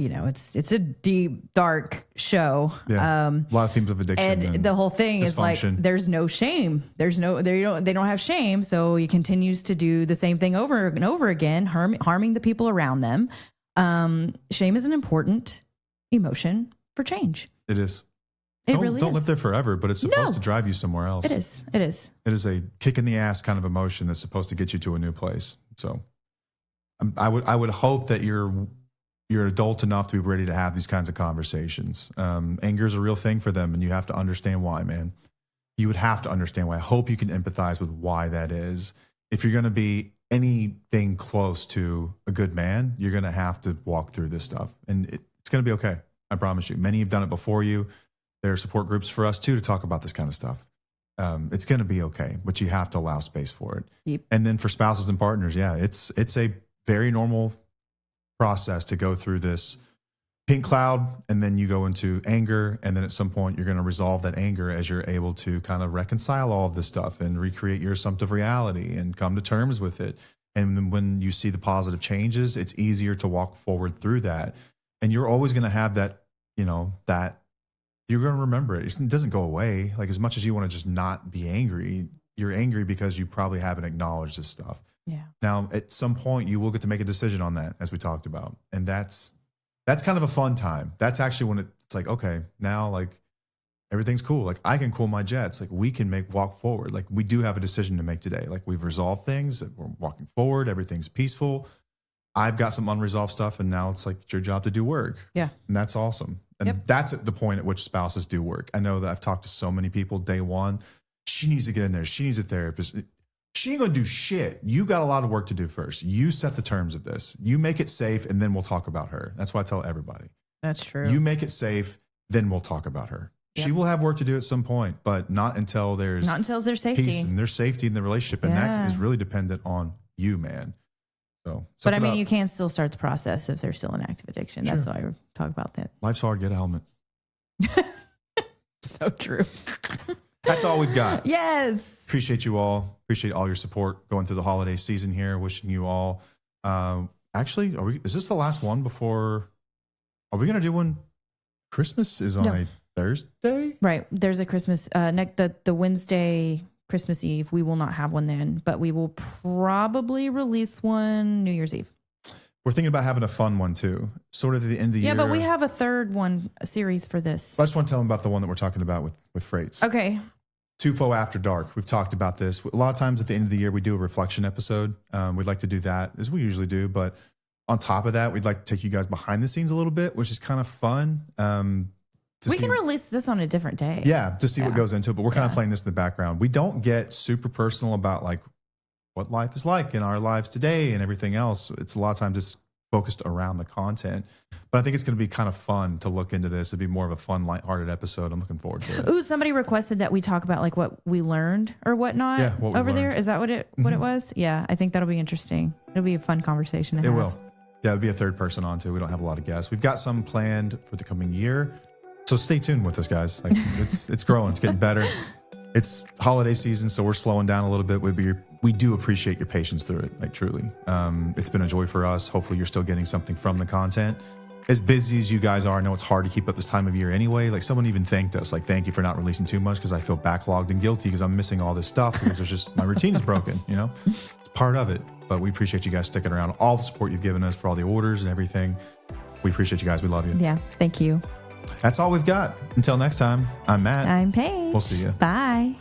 it's a deep, dark show. Yeah. A lot of themes of addiction. And the whole thing is like, there's no shame. They don't have shame. So he continues to do the same thing over and over again, harming the people around them. Shame is an important emotion for change. It is. Don't live there forever, but it's supposed to drive you somewhere else. It is. It is. It is a kick in the ass kind of emotion that's supposed to get you to a new place. So I would hope that you're adult enough to be ready to have these kinds of conversations. Anger is a real thing for them, and you have to understand why, man. you would have to understand why. I hope you can empathize with why that is. If you're going to be anything close to a good man, you're going to have to walk through this stuff, and it's going to be okay. I promise you. Many have done it before you. There are support groups for us too to talk about this kind of stuff. It's going to be okay, but you have to allow space for it. Yep. And then for spouses and partners, yeah, it's a very normal process to go through this pink cloud, and then you go into anger, and then at some point you're going to resolve that anger as you're able to kind of reconcile all of this stuff and recreate your assumptive reality and come to terms with it. And then when you see the positive changes, it's easier to walk forward through that. And you're always going to have that, that you're going to remember it. It doesn't go away. Like, as much as you want to just not be angry, you're angry because you probably haven't acknowledged this stuff. Yeah. Now, at some point, you will get to make a decision on that, as we talked about. And that's kind of a fun time. That's actually when it's like, okay, now like everything's cool. Like, I can cool my jets. Like, we can walk forward. Like, we do have a decision to make today. Like, we've resolved things. We're walking forward. Everything's peaceful. I've got some unresolved stuff, and now it's like it's your job to do work. Yeah. And that's awesome. And that's at the point at which spouses do work. I know that I've talked to so many people day one. She needs to get in there. She needs a therapist. She ain't going to do shit. You got a lot of work to do first. You set the terms of this. You make it safe, and then we'll talk about her. That's what I tell everybody. That's true. You make it safe, then we'll talk about her. Yep. She will have work to do at some point, but not until there's safety. Peace and there's safety in the relationship. And that is really dependent on you, man. So, but I mean, you can still start the process if they're still in active addiction. Sure. That's why I talk about that. Life's hard. Get a helmet. So true. That's all we've got. Yes. Appreciate you all. Appreciate all your support going through the holiday season here. Wishing you all. Actually, is this the last one before? Are we going to do one? Christmas is on a Thursday, right? There's a Christmas. The Wednesday, Christmas Eve. We will not have one then, but we will probably release one New Year's Eve. We're thinking about having a fun one too, sort of at the end of the year. Yeah, but we have a third one, a series for this. I just want to tell them about the one that we're talking about with Freights. Okay. Tufo After Dark. We've talked about this. A lot of times at the end of the year, we do a reflection episode. We'd like to do that, as we usually do. But on top of that, we'd like to take you guys behind the scenes a little bit, which is kind of fun. We can release this on a different day. Yeah, to see what goes into it. But we're kind of playing this in the background. We don't get super personal about like what life is like in our lives today and everything else. It's a lot of times it's focused around the content. But I think it's going to be kind of fun to look into this. It'd be more of a fun, lighthearted episode. I'm looking forward to it. Ooh, somebody requested that we talk about like what we learned or whatnot over there. Is that what it was? Yeah, I think that'll be interesting. It'll be a fun conversation to have. It will. Yeah, it'll be a third person on too. We don't have a lot of guests. We've got some planned for the coming year. So stay tuned with us, guys. Like it's growing. It's getting better. It's holiday season, so we're slowing down a little bit. We do appreciate your patience through it, like truly. It's been a joy for us. Hopefully you're still getting something from the content. As busy as you guys are, I know it's hard to keep up this time of year anyway. Like someone even thanked us, like, thank you for not releasing too much because I feel backlogged and guilty because I'm missing all this stuff because there's just, my routine is broken, It's part of it. But we appreciate you guys sticking around, all the support you've given us for all the orders and everything. We appreciate you guys. We love you. Yeah, thank you. That's all we've got. Until next time, I'm Matt. I'm Paige. We'll see you. Bye.